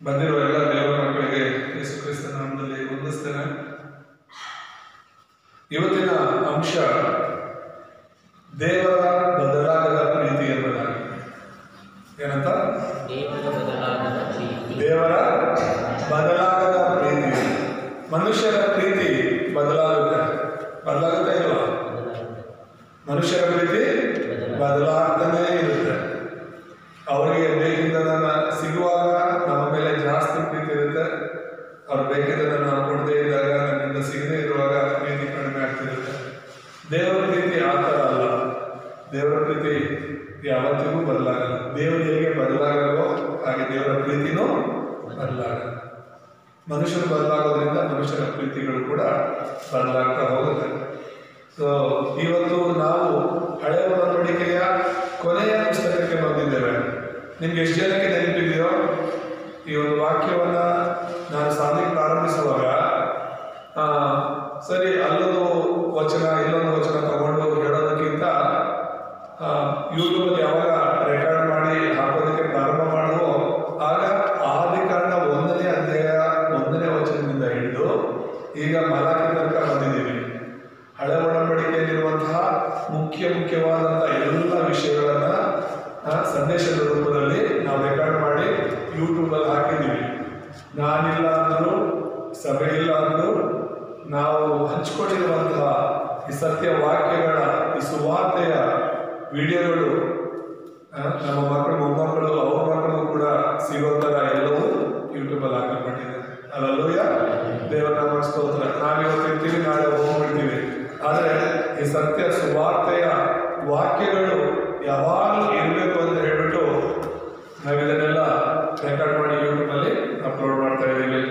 ಬಂದಿರುವ ಎಲ್ಲ ದೇವರ ಮಕ್ಕಳಿಗೆ ಯೇಸು ಕ್ರಿಸ್ತ ನಾಮದಲ್ಲಿ ವಂದಿಸ್ತೇನೆ. ಇವತ್ತಿನ ಅಂಶ ದೇವರ ಬದಲಾಗದ ಪ್ರೀತಿ ಎಂಬುದಾಗಿ. ಏನಂತ? ದೇವರ ಬದಲಾಗದ ಪ್ರೀತಿ. ಮನುಷ್ಯರ ಪ್ರೀತಿ ಬದಲಾಗುತ್ತೆ ಇಲ್ವಾ? ಮನುಷ್ಯರ ಪ್ರೀತಿ ಬದಲಾಗ್ತಾನೆ ಇರುತ್ತೆ. ಅವರಿಗೆ ಬೇಕಿದ್ದದನ್ನ ಸಿಗುವಾಗ ನಮ್ಮ ಮೇಲೆ ಜಾಸ್ತಿ ಪ್ರೀತಿ ಇರುತ್ತೆ. ಅವ್ರು ಬೇಕಿದ್ದದನ್ನ ನಾವು ಕೊಡದೇ ಇದ್ದಾಗ, ನಮ್ಮಿಂದ ಸಿಗದೇ ಇರುವಾಗ ಪ್ರೀತಿ ಕಡಿಮೆ ಆಗ್ತಿರುತ್ತೆ. ದೇವರ ಪ್ರೀತಿ ಆ ಥರ ಅಲ್ಲ. ದೇವರ ಪ್ರೀತಿ ಯಾವತ್ತಿಗೂ ಬದಲಾಗಲ್ಲ. ದೇವರು ಹೇಗೆ ಬದಲಾಗಲ್ವೋ ಹಾಗೆ ದೇವರ ಪ್ರೀತಿನೂ ಬದಲಾಗಲ್ಲ. ಮನುಷ್ಯರು ಬದಲಾಗೋದ್ರಿಂದ ಮನುಷ್ಯರ ಪ್ರೀತಿಗಳು ಕೂಡ ಬದಲಾಗ್ತಾ ಹೋಗುತ್ತೆ. ಸೊ ಇವತ್ತು ನಾವು ಹಳೆಯ ಒಡಂಬಡಿಕೆಯ ಕೊನೆಯ ಪುಸ್ತಕಕ್ಕೆ ಬಂದಿದ್ದೇವೆ. ನಿಮ್ಗೆ ಎಷ್ಟು ಜನಕ್ಕೆ ನೆನಪಿದೆಯೋ ಈ ಒಂದು ವಾಕ್ಯವನ್ನ ನಾನು ಸಾಧನೆ ಪ್ರಾರಂಭಿಸುವಾಗ ಸರಿ ಅಲ್ಲೊಂದು ವಚನ ಇಲ್ಲೊಂದು ವಚನ ತಗೊಂಡು ಹೇಳೋದಕ್ಕಿಂತ ಯೂಟ್ಯೂಬಲ್ಲಿ ಯಾವಾಗ ರೆಕಾರ್ಡ್ ಮಾಡಿ ಹಾಕೋದಕ್ಕೆ ಪ್ರಾರಂಭ ಮಾಡುವ ಆಗ ಆದಿಕಾಂಡ 1ನೇ ಅಧ್ಯಾಯ 1ನೇ ವಚನದಿಂದ ಹಿಡಿದು ಈಗ ಮಲಾಕಿ ತನಕ ಬಂದಿದ್ದೀವಿ. ಹಳೆ ಒಡಂಬಡಿಕೆಯಲ್ಲಿರುವಂತಹ ಮುಖ್ಯವಾದಂತಹ ಎಲ್ಲ ವಿಷಯಗಳನ್ನ ಸಂದೇಶದ ರೂಪದಲ್ಲಿ ನಾವು ರೆಕಾರ್ಡ್ ಮಾಡಿ ಯೂಟ್ಯೂಬಲ್ಲಿ ಹಾಕಿದ್ದೀವಿ. ನಾನಿಲ್ಲ ಅಂದ್ರು, ಸಭೆ ಇಲ್ಲ ಅಂದ್ರು, ನಾವು ಹಂಚಿಕೊಂಡಿರುವಂತಹ ಈ ಸತ್ಯ ವಾಕ್ಯಗಳ ಈ ಸುವಾರ್ತೆಯ ವಿಡಿಯೋಗಳು ನಮ್ಮ ಮಕ್ಕಳು ಮೊಮ್ಮಕ್ಕಳು ಅವ್ರ ಮಕ್ಕಳು ಕೂಡ ಸಿಗೋ ಥರ ಎಲ್ಲವೂ ಯೂಟ್ಯೂಬಲ್ಲಿ ಹಾಕಲ್ಪಟ್ಟಿದೆ. ಅಲ್ಲೂಯ ದೇವರ ನಾಮ ಸ್ತೋತ್ರ. ನಾವಿವತ್ತು ಇರ್ತೀವಿ, ನಾಳೆ ಹೋಗ್ಬಿಡ್ತೀವಿ. ಆದರೆ ಈ ಸತ್ಯ ಸುವಾರ್ತೆಯ ವಾಕ್ಯಗಳು ಯಾವಾಗಲೂ ಇರಬೇಕು ಅಂತ ಹೇಳ್ಬಿಟ್ಟು ನಾವಿದನ್ನೆಲ್ಲ ರೆಕಾರ್ಡ್ ಮಾಡಿ ಯೂಟ್ಯೂಬಲ್ಲಿ ಅಪ್ಲೋಡ್ ಮಾಡ್ತಾ ಇದ್ದೀವಿ.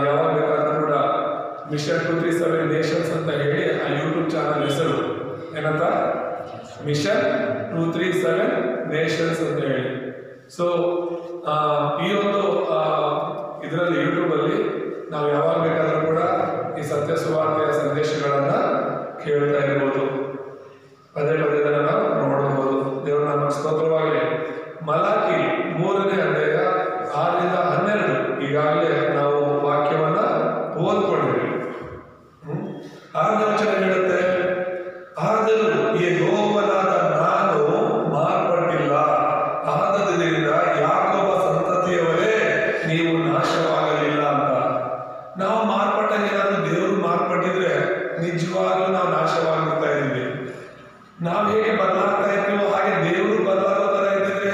ಯಾವಾಗ ಬೇಕಾದ್ರೂ ಕೂಡ ಮಿಷನ್ 237 ನೇಷನ್ಸ್ ಅಂತ ಹೇಳಿ ಆ ಯೂಟ್ಯೂಬ್ ಚಾನಲ್ ಹೆಸರು ಏನಂತ? ಮಿಷನ್ 237 ನೇಷನ್ಸ್ ಅಂತ ಹೇಳಿ. ಸೊ ಈ ಒಂದು ಇದರಲ್ಲಿ ಯೂಟ್ಯೂಬಲ್ಲಿ ನಾವು ಯಾವಾಗ ಬೇಕಾದ್ರೂ ಕೂಡ ಈ ಸತ್ಯ ಸುವಾರ್ತೆಯ ಸಂದೇಶಗಳನ್ನ ಕೇಳ್ತಾ ಇರ್ಬೋದು. ಪದೇ ನಾವು ನೋಡಬಹುದು. ದೇವರ ನಮ್ಮ ಸ್ತೋತ್ರವಾಗಲಿ. ಮಲಾಕಿ 3ನೇ ಅಧ್ಯಾಯ 6ರಿಂದ 12 ಈಗಾಗಲೇ ನಾವು ವಾಕ್ಯವನ್ನ ಓದ್ಕೊಂಡಿದ್ದೀವಿ. 6ನೇ ವಚನ ಹೇಳುತ್ತೆ, ಆದರೂ ಯೆಹೋವನಾದ ನಾನು ಮಾರ್ಪಟ್ಟಿಲ್ಲ. ಆದದರಿಂದ ಯಾಕೋಬ ಸಂತತಿಯವರೇ ನೀವು ನಾಶವಾಗಲಿಲ್ಲ ಅಂತ. ನಾವು ಮಾರ್ಪಟ್ಟಾಗ ಏನಾದ್ರೂ ದೇವರು ಮಾರ್ಪಟ್ಟಿದ್ರೆ ನಿಜವಾಗ್ಲೂ ನಾವು ನಾಶವಾಗಿರ್ತಾ ಇದ್ದೀವಿ. ನಾವು ಹೇಗೆ ಬದಲಾಗ್ತಾ ಇರ್ತೀವೋ ಹಾಗೆ ದೇವರು ಬದಲಾಗೋ ತರ ಇದ್ದಿದ್ರೆ,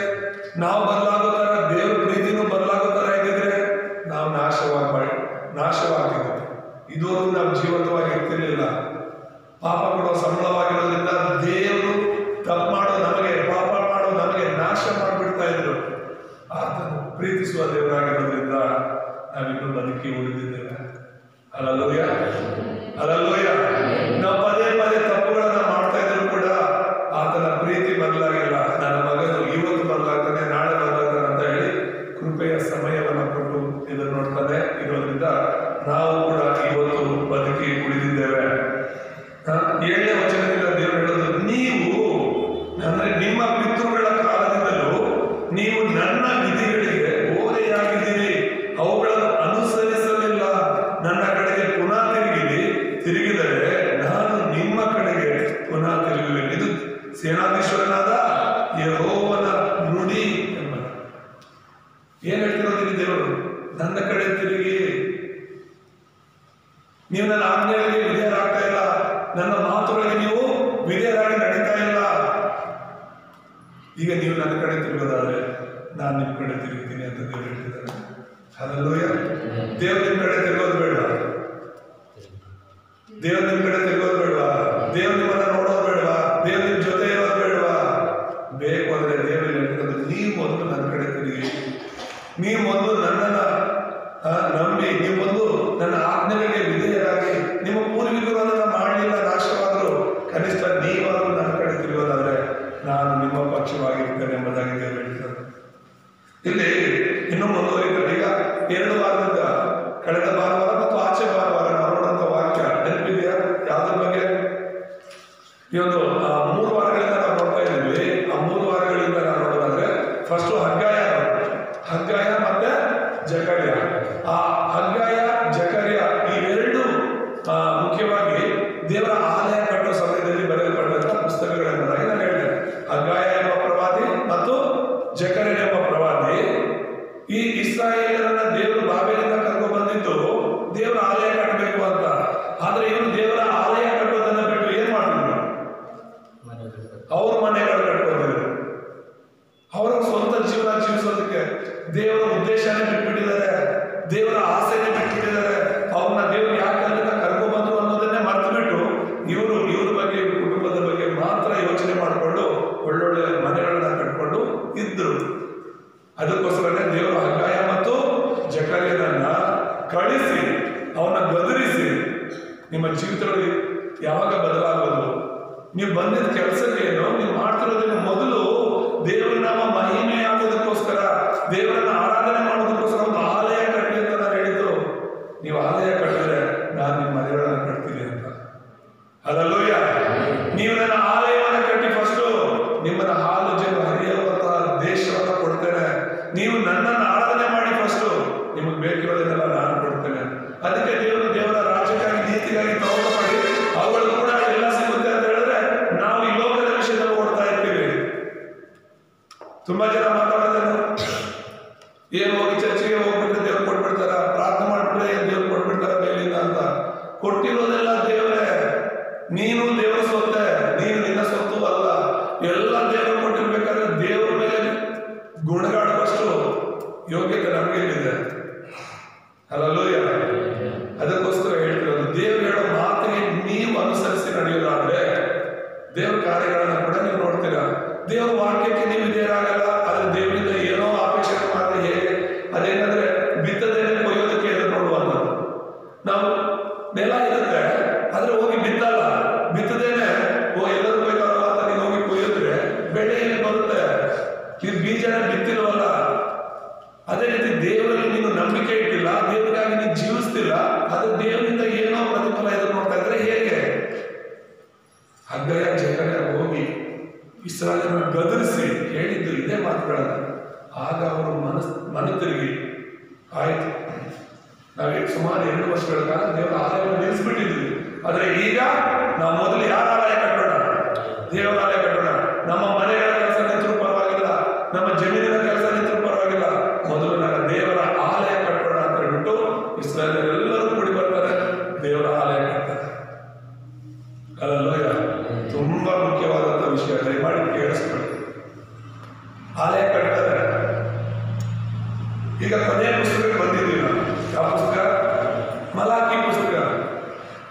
ನಾವು ಬದಲಾಗೋ ತರ ದೇವ್ರ ಪ್ರೀತಿನೂ ಬದಲಾಗೋ ತರ ಇದ್ದಿದ್ರೆ ನಾವು ನಾಶವಾಗ್ತಿದ್ವಿ. ಇದುವರೆಗೂ ನಾವು ಜೀವಂತವಾಗಿ ಇರ್ತಿರ್ಲಿಲ್ಲ. ಪಾಪ ಕೊಡೋ ಸಂಬಳವಾಗಿರೋದ್ರಿಂದ ದೇವರು ತಪ್ಪು ಮಾಡೋ ನಮಗೆ, ಪಾಪ ಮಾಡೋ ನಮಗೆ ನಾಶ ಮಾಡಿಬಿಡ್ತಾ ಇದ್ರು. ಆತನು ಪ್ರೀತಿಸುವ ದೇವರಾಗಿರೋದ್ರಿಂದ ನಾವಿನ್ನೂ ಬದುಕಿ ಉಳಿದಿದ್ದೇವೆ. Alleluia alleluia. ನಾವು ಪದೇ ತಪ್ಪುಗಳನ್ನ ಮಾಡ್ತಾ ಇದ್ರು ಕೂಡ ಆತನ ಪ್ರೀತಿ ಬದಲಾಗಿಲ್ಲ. ನನ್ನ ಮಗನು ಇವತ್ತು ಬದಲಾಗ್ತಾನೆ, ನಾಳೆ ಬದಲಾಗ್ತಾನೆ ಅಂತ ಹೇಳಿ ಕೃಪೆಯ ಸಮಯವನ್ನು ಕೊಟ್ಟು ಇದನ್ನು ನೋಡ್ತಾನೆ ಇರೋದ್ರಿಂದ ನಾವು ಕೂಡ ಇವತ್ತು ಬದುಕಿ ಉಳಿದಿದ್ದೇವೆ. 7ನೇ ವಚನದಿಂದ ದೇವರು ಹೇಳೋದು, ನೀವು ಅಂದ್ರೆ ನಿಮ್ಮ ಪಿತೃಗಳ ಕಾಲದಿಂದಲೂ ನೀವು ನನ್ನ ವಿಧಿಗಳಿಗೆ ಓರೆಯಾಗಿದ್ದೀರಿ, ಅವುಗಳನ್ನು ಅನುಸರಿಸಲಿಲ್ಲ. ನನ್ನ ಕಡೆಗೆ ಪುನಃ ತಿರುಗಿದರೆ ನಾನು ನಿಮ್ಮ ಕಡೆಗೆ ಪುನಃ ತಿರುಗುವೆನು. ಇದು ಸೇನಾಧೀಶ್ವರನಾದ ಯೆಹೋವನ ನುಡಿ ಎಂಬ. ಏನ್ ಹೇಳ್ತಿರೋದಿಲ್ಲ ದೇವರು? ನನ್ನ ಕಡೆ ತಿರುಗಿ. ನೀವು ನನ್ನ ಆಜ್ಞೆಗಳಿಗೆ ವಿಧೇಯರಾಗ್ತಾ ಇಲ್ಲ, ನನ್ನ ಮಾತುಗಳಿಗೆ ನೀವು ವಿಧೇಯರಾಗಿ ನಡೀತಾ ಇಲ್ಲ. ಈಗ ನೀವು ನನ್ನ ಕಡೆ ತಿರುಗೋದಾದ್ರೆ ನಾನು ನಿಮ್ಮ ಕಡೆ ತಿರುಗ್ತೀನಿ ಅಂತ ದೇವರು ಹೇಳ್ತಿದ್ದಾರೆ. ಹಲ್ಲೆಲೂಯಾ. ದೇವ್ರು ನಿಮ್ಮ ಕಡೆ ತಿರುಗೋದು ಬೇಡ, ದೇವ್ರು ನಿಮ್ಮ ಕಡೆ ತಿರುಗೋದು ಬೇಡವಾ? ದೇವ್ರು ನಿಮ್ಮನ್ನ ನೋಡೋದು ಬೇಡವಾ? ದೇವ್ರು ನಿಮ್ಮ ಜೊತೆ ಇರೋದು ಬೇಡವಾ? ಬೇಕು ಅಂದ್ರೆ ದೇವರು ಹೇಳ್ತಿರೋದು, ನೀವು ಮೊದಲು ನನ್ನ ಕಡೆ ತಿರುಗಿ, ನೀವು ಮೊದಲು ನನ್ನನ್ನ ನಂಬಿ, ನೀವು ಮೊದಲು ನನ್ನ ಆಜ್ಞೆಗಳಿಗೆ ವಿಧೇಯರಾಗಿ. ನಿಮ್ಮ ಪೂರ್ವಿಕರು ಅದನ್ನ ಮಾಡಲಿಲ್ಲ, ನಾಶವಾದ್ರು. ಕನಿಷ್ಠ ನೀವಾದ್ರೂ ನನ್ನ ಕಡೆ ತಿರುಗೋದಾದ್ರೆ ನಾನು ನಿಮ್ಮ ಪಕ್ಷವಾಗಿರ್ತೇನೆ ಎಂಬುದಾಗಿ ದೇವರು ಹೇಳ್ತಾರೆ. ಇಲ್ಲಿ ಇನ್ನೂ ಮುಂದುವರಿತಾರೆ. ಈಗ 2 ವಾರದಿಂದ, ಕಳೆದ ಭಾನುವಾರ ಮತ್ತು ಆಚೆ ಭಾನುವಾರ ನಾವು ನೋಡುವಂತ ವಾಕ್ಯ ನೆನಪಿದೆಯಾ? ಯಾವ್ದ್ರ ಬಗ್ಗೆ? ಈ ಒಂದು 3 ವಾರಗಳಿಂದ ನಾವು ನೋಡ್ತಾ ಇದ್ದೀವಿ. ಆ 3 ವಾರಗಳಿಂದ ನಾವು ನೋಡೋದಾದ್ರೆ ಫಸ್ಟ್ ಹಗ್ಗಾಯ ಮತ್ತೆ ದೇವರ ಉದ್ದೇಶನೇ ಬಿಟ್ಬಿಟ್ಟಿದ್ದಾರೆ, ದೇವರ ಆಸೆನೇ ಬಿಟ್ಬಿಟ್ಟಿದ್ದಾರೆ. ಅವ್ರನ್ನ ದೇವರು ಯಾಕೆ ಅಲ್ಲಿಂದ ಕರ್ಕೊಂಡ್ಬಂದ್ರು ಅನ್ನೋದನ್ನೇ ಮರ್ತು ಬಿಟ್ಟು ಇವ್ರ ಬಗ್ಗೆ, ಇವ್ರ ಕುಟುಂಬದ ಬಗ್ಗೆ ಮಾತ್ರ ಯೋಚನೆ ಮಾಡಿಕೊಂಡು ಒಳ್ಳೊಳ್ಳೆ ಮನೆಗಳನ್ನ ಕಟ್ಕೊಂಡು ಇದ್ರು. ಅದಕ್ಕೋಸ್ಕರನೇ ದೇವರು ಹಗ್ಗಾಯ ಮತ್ತು ಜಕರ್ಯನನ್ನ ಕಳಿಸಿ ಅವನ್ನ ಗದರಿಸಿ, ನಿಮ್ಮ ಜೀವಿತದಲ್ಲಿ ಯಾವಾಗ ಬದಲಾಗೋದು, ನೀವು ಬಂದಿದ್ದ ಕೆಲಸಕ್ಕೇನು, ನೀವು ಮಾಡ್ತಿರೋದೇನು, ಮೊದಲು ದೇವರ ನಾಮ ಮಹಿಮೆ ಆಗೋದಕ್ಕೋಸ್ಕರ, ದೇವರನ್ನ ಆರಾಧನೆ ಮಾಡೋದಕ್ಕೋಸ್ಕರ ಒಂದು ಆಲಯ ಕಟ್ಟಿ ಅಂತ ನಾನು ಹೇಳಿದ್ದು. ನೀವು ಆಲಯ ಕಟ್ಟಿದ್ರೆ ನಾನು ನಿಮ್ಮ ಮನೆಗಳನ್ನ ಕಟ್ತೀನಿ ಅಂತ. ಹಲ್ಲೆಲೂಯಾ. ನೀವು ನನ್ನ ಆಲಯವನ್ನ ಕಟ್ಟಿ ಫಸ್ಟ್ ನಿಮ್ಮನ್ನ ಹಾಲು ಜನ ಹರಿಯುವಂತಹ ದೇಶವನ್ನ ಕೊಡ್ತೇನೆ. ನೀವು ನನ್ನನ್ನು ಆರಾಧನೆ ಮಾಡಿ ಫಸ್ಟ್, ನಿಮಗೆ ಬೇಕಿರೋದನ್ನೆಲ್ಲ ನಾನು ಕೊಡ್ತೇನೆ. ಅದಕ್ಕೆ ದೇವರ ರಾಜ್ಯಕ್ಕಾಗಿ, ನೀತಿಗಾಗಿ ತಗೊಂಡು ಮಾಡಿ ಅವುಗಳು ಕೂಡ ಎಲ್ಲ ಸಿಗುತ್ತೆ ಅಂತ ಹೇಳಿದ್ರೆ ನಾವು ಈ ಲೋಕದ ವಿಷಯದಲ್ಲಿ ಓಡ್ತಾ ಇರ್ತೀವಿ. ತುಂಬಾ ಜನ ಮಾತಾಡೋದೇನು, ಏನ್ ಹೋಗಿ ಚರ್ಚಿಗೆ ಹೋಗ್ಬಿಟ್ರೆ ದೇವ್ರು ಕೊಟ್ಬಿಡ್ತಾರ, ಪ್ರಾರ್ಥನೆ ಮಾಡ್ಬಿಟ್ರೆ ದೇವ್ರು ಕೊಟ್ಬಿಡ್ತಾರ ಮೇಲಿಂದ ಅಂತ. ಕೊಟ್ಟಿರೋದೆಲ್ಲ ದೇವರೇ. ನೀನು ದೇವರ ಸೊತ್ತೆ, ನೀನು ನಿನ್ನ ಸೊತ್ತು ಅಲ್ಲ. ಎಲ್ಲ ದೇವರು ಕೊಟ್ಟಿರ್ಬೇಕಾದ್ರೆ ದೇವರ ಮೇಲೆ ಗುಣಗಾಡುವಷ್ಟು ಯೋಗ್ಯತೆ ನಮಗೆ ಇದೆ. ಹಲ್ಲೆಲೂಯಾ. ಅದಕ್ಕೋಸ್ಕರ ಹೇಳ್ತಿರೋದು, ದೇವ್ರು ಹೇಳೋ ಮಾತಿಗೆ ನೀವು ಅನುಸರಿಸಿ ನಡೆಯೋದಾದ್ರೆ ದೇವ್ರ ಕಾರ್ಯಗಳನ್ನ ಕೂಡ ನೀವು ನೋಡ್ತೀರಾ. ದೇವ್ರ ವಾಕ್ಯಕ್ಕೆ ನೀವು ಇದೇನಾಗಲ್ಲ, ಆದ್ರೆ ದೇವರಿಂದ ಏನೋ ಅಪೇಕ್ಷೆ ಮಾಡಿದ್ರೆ ಹೇಗೆ, ಅದೇನಂದ್ರೆ ಬಿತ್ತದೇನೆ ಕೊಯ್ಯೋದಕ್ಕೆ ಎದುರು ನೋಡುವಂಥದ್ದು. ನಾವು ನೆಲ ಇರುತ್ತೆ ಆದ್ರೆ ಹೋಗಿ ಬಿತ್ತಲ್ಲ, ಬಿತ್ತದೇನೆ ಎಲ್ಲರೂ ಕೊಯ್ತಾರಲ್ಲ ಅಂತ ನೀವು ಹೋಗಿ ಕೊಯ್ಯಿದ್ರೆ ಬೆಳೆ ಏನು ಬರುತ್ತೆ? ನೀವು ಬೀಜನ ಬಿತ್ತಿಲ್ವಲ್ಲ. ಅದೇ ರೀತಿ ದೇವರಲ್ಲಿ ನೀನು ನಂಬಿಕೆ ಇಟ್ಟಿಲ್ಲ, ದೇವರಿಗಾಗಿ ನೀನು ಜೀವಿಸ್ತಿಲ್ಲ, ಆದ್ರೆ ದೇವರಿಂದ ಏನೋ ಪ್ರತಿಫಲ ಎದುರು ನೋಡ್ತಾ ಇದ್ರೆ ಹೇಗೆ? ಹಗ್ಗಾಯ ಜಕರ್ಯ ಹೋಗಿ ಇಸ್ರಾಯೇಲನ್ನು ಗದರಿಸಿ ಹೇಳಿದ್ದು ಇದೇ ಮಾತುಗಳನ್ನ. ಆಗ ಅವರು ಮನ ತಿರುಗಿ ಆಯ್ತು, ನಾವೀಗ ಸುಮಾರು 2 ವರ್ಷಗಳ ಕಾಲ ದೇವರ ಆಲಯವನ್ನು ನಿಲ್ಲಿಸ್ಬಿಟ್ಟಿದ್ವಿ, ಆದ್ರೆ ಈಗ ನಾವು ಮೊದಲು ಯಾರ ಆಲಯ ಕಟ್ಟೋಣ? ದೇವರ ಆಲಯ ಕಟ್ಟೋಣ. ನಮ್ಮ ಮನೆಗಳ ಕೆಲಸ ನಿಂತರೂ ಪರವಾಗಿಲ್ಲ, ನಮ್ಮ ಜಮೀನಿನ ಕೆಲಸ ನಿಂತರೂ ಪರವಾಗಿಲ್ಲ, ಮೊದಲು ನನ್ನ ದೇವರ ಆಲಯ ಕಟ್ಟೋಣ ಅಂತ ಹೇಳ್ಬಿಟ್ಟು ಇಸ್ರಾಯೇಲರೆಲ್ಲರೂ ಕೂಡಿ ಬರ್ತಾರೆ, ದೇವರ ಆಲಯ ಕಟ್ತಾರೆ. ಹಲ್ಲೆಲೂಯಾ. ತುಂಬಾ ಮುಖ್ಯವಾದಂತ ವಿಷಯ, ದಯಮಾಡಿ ಕೇಳಿಸ್ಕೊಳ್ಳಿ. ಆಲಯ ಕಟ್ತಾರೆ. ಈಗ ಕೊನೆಯ ಪುಸ್ತಕಕ್ಕೆ ಬಂದಿದ್ದೀವಿ ನಾವು. ಯಾವ ಪುಸ್ತಕ? ಮಲಾಕಿ ಪುಸ್ತಕ.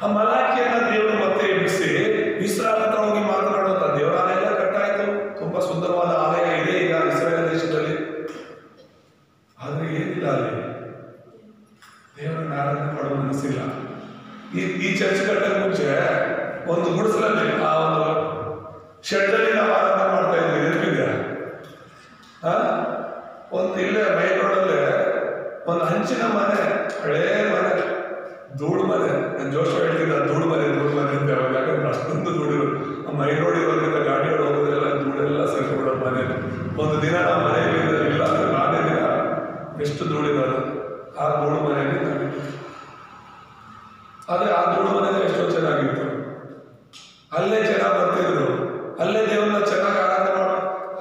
ಆ ಮಲಾಕಿಯನ್ನ ದೇವರು ಮತ್ತೆ ಎಬ್ಬಿಸಿ ಇಸ್ರಾಯೇಲ್ ಹತ್ರ ಹೋಗಿ ಮಾತನಾಡುವಂತ, ದೇವರ ಆಲಯ ಎಲ್ಲ ಕಟ್ಟಾಯ್ತು, ತುಂಬಾ ಸುಂದರವಾದ ಆಲಯ ಇದೆ ಈಗ ಇಸ್ರಾಯೇಲ್ ದೇಶದಲ್ಲಿ, ಆದ್ರೆ ಏನಿಲ್ಲ ಅಲ್ಲಿ ದೇವರನ್ನ ಆರಾಧನೆ ಮಾಡೋ ಮನಸ್ಸಿಲ್ಲ. ಈ ಚರ್ಚ್ ಕಟ್ಟಕ್ಕೆ ಮುಂಚೆ ಒಂದು ಗುಡಿಸಲಲ್ಲಿ, ಆ ಒಂದು ಶೆಡ್ಡಲ್ಲಿ ನಾವು ಆರಾಧನೆ ಮಾಡ್ತಾ ಇದ್ವಿ, ನೆನಪಿದೆ? ಒಂದು ಇಲ್ಲೇ ಮೈನ್ ರೋಡಲ್ಲೇ ಒಂದು ಹಂಚಿನ ಮನೆ, ಹಳೇ ಮನೆ, ಧೂಳು ಮನೆ. ನಾನು ಜೋಶ ಹೇಳ್ತಿದ್ದ ಧೂಳು ಮನೆ ಅಂತ, ಯಾಕಂದ್ರೆ ಅಷ್ಟೊಂದು ಧೂಳಿರೋದು. ಆ ಮೈನ್ ರೋಡ್ ಇರೋದ್ರಿಂದ ಗಾಡಿಗಳು ಹೋಗೋದೆಲ್ಲ ಧೂಳೆಲ್ಲ ಸೇರ್ಕೊಬಿಡೋ ಮನೆ. ಒಂದು ದಿನ ನಾವು ಮನೆಯಲ್ಲಿ ಇಲ್ಲ ಅಂದ್ರೆ ನಾನೇ ದಿನ ಎಷ್ಟು ಧೂಳಿರೋದು. ಆ ಧೂಳು ಮನೆಯಲ್ಲಿ ನಾವಿತ್ತು. ಆದ್ರೆ ಆ ಧೂಳು ಮನೆ ಎಷ್ಟೋ ಚೆನ್ನಾಗಿತ್ತು. ಅಲ್ಲೇ ಜನ ಬರ್ತಿದ್ರು, ಅಲ್ಲೇ ದೇವ್ರನ್ನ ಚೆನ್ನಾಗಿ ಆರಾಧನೆ ಮಾಡ.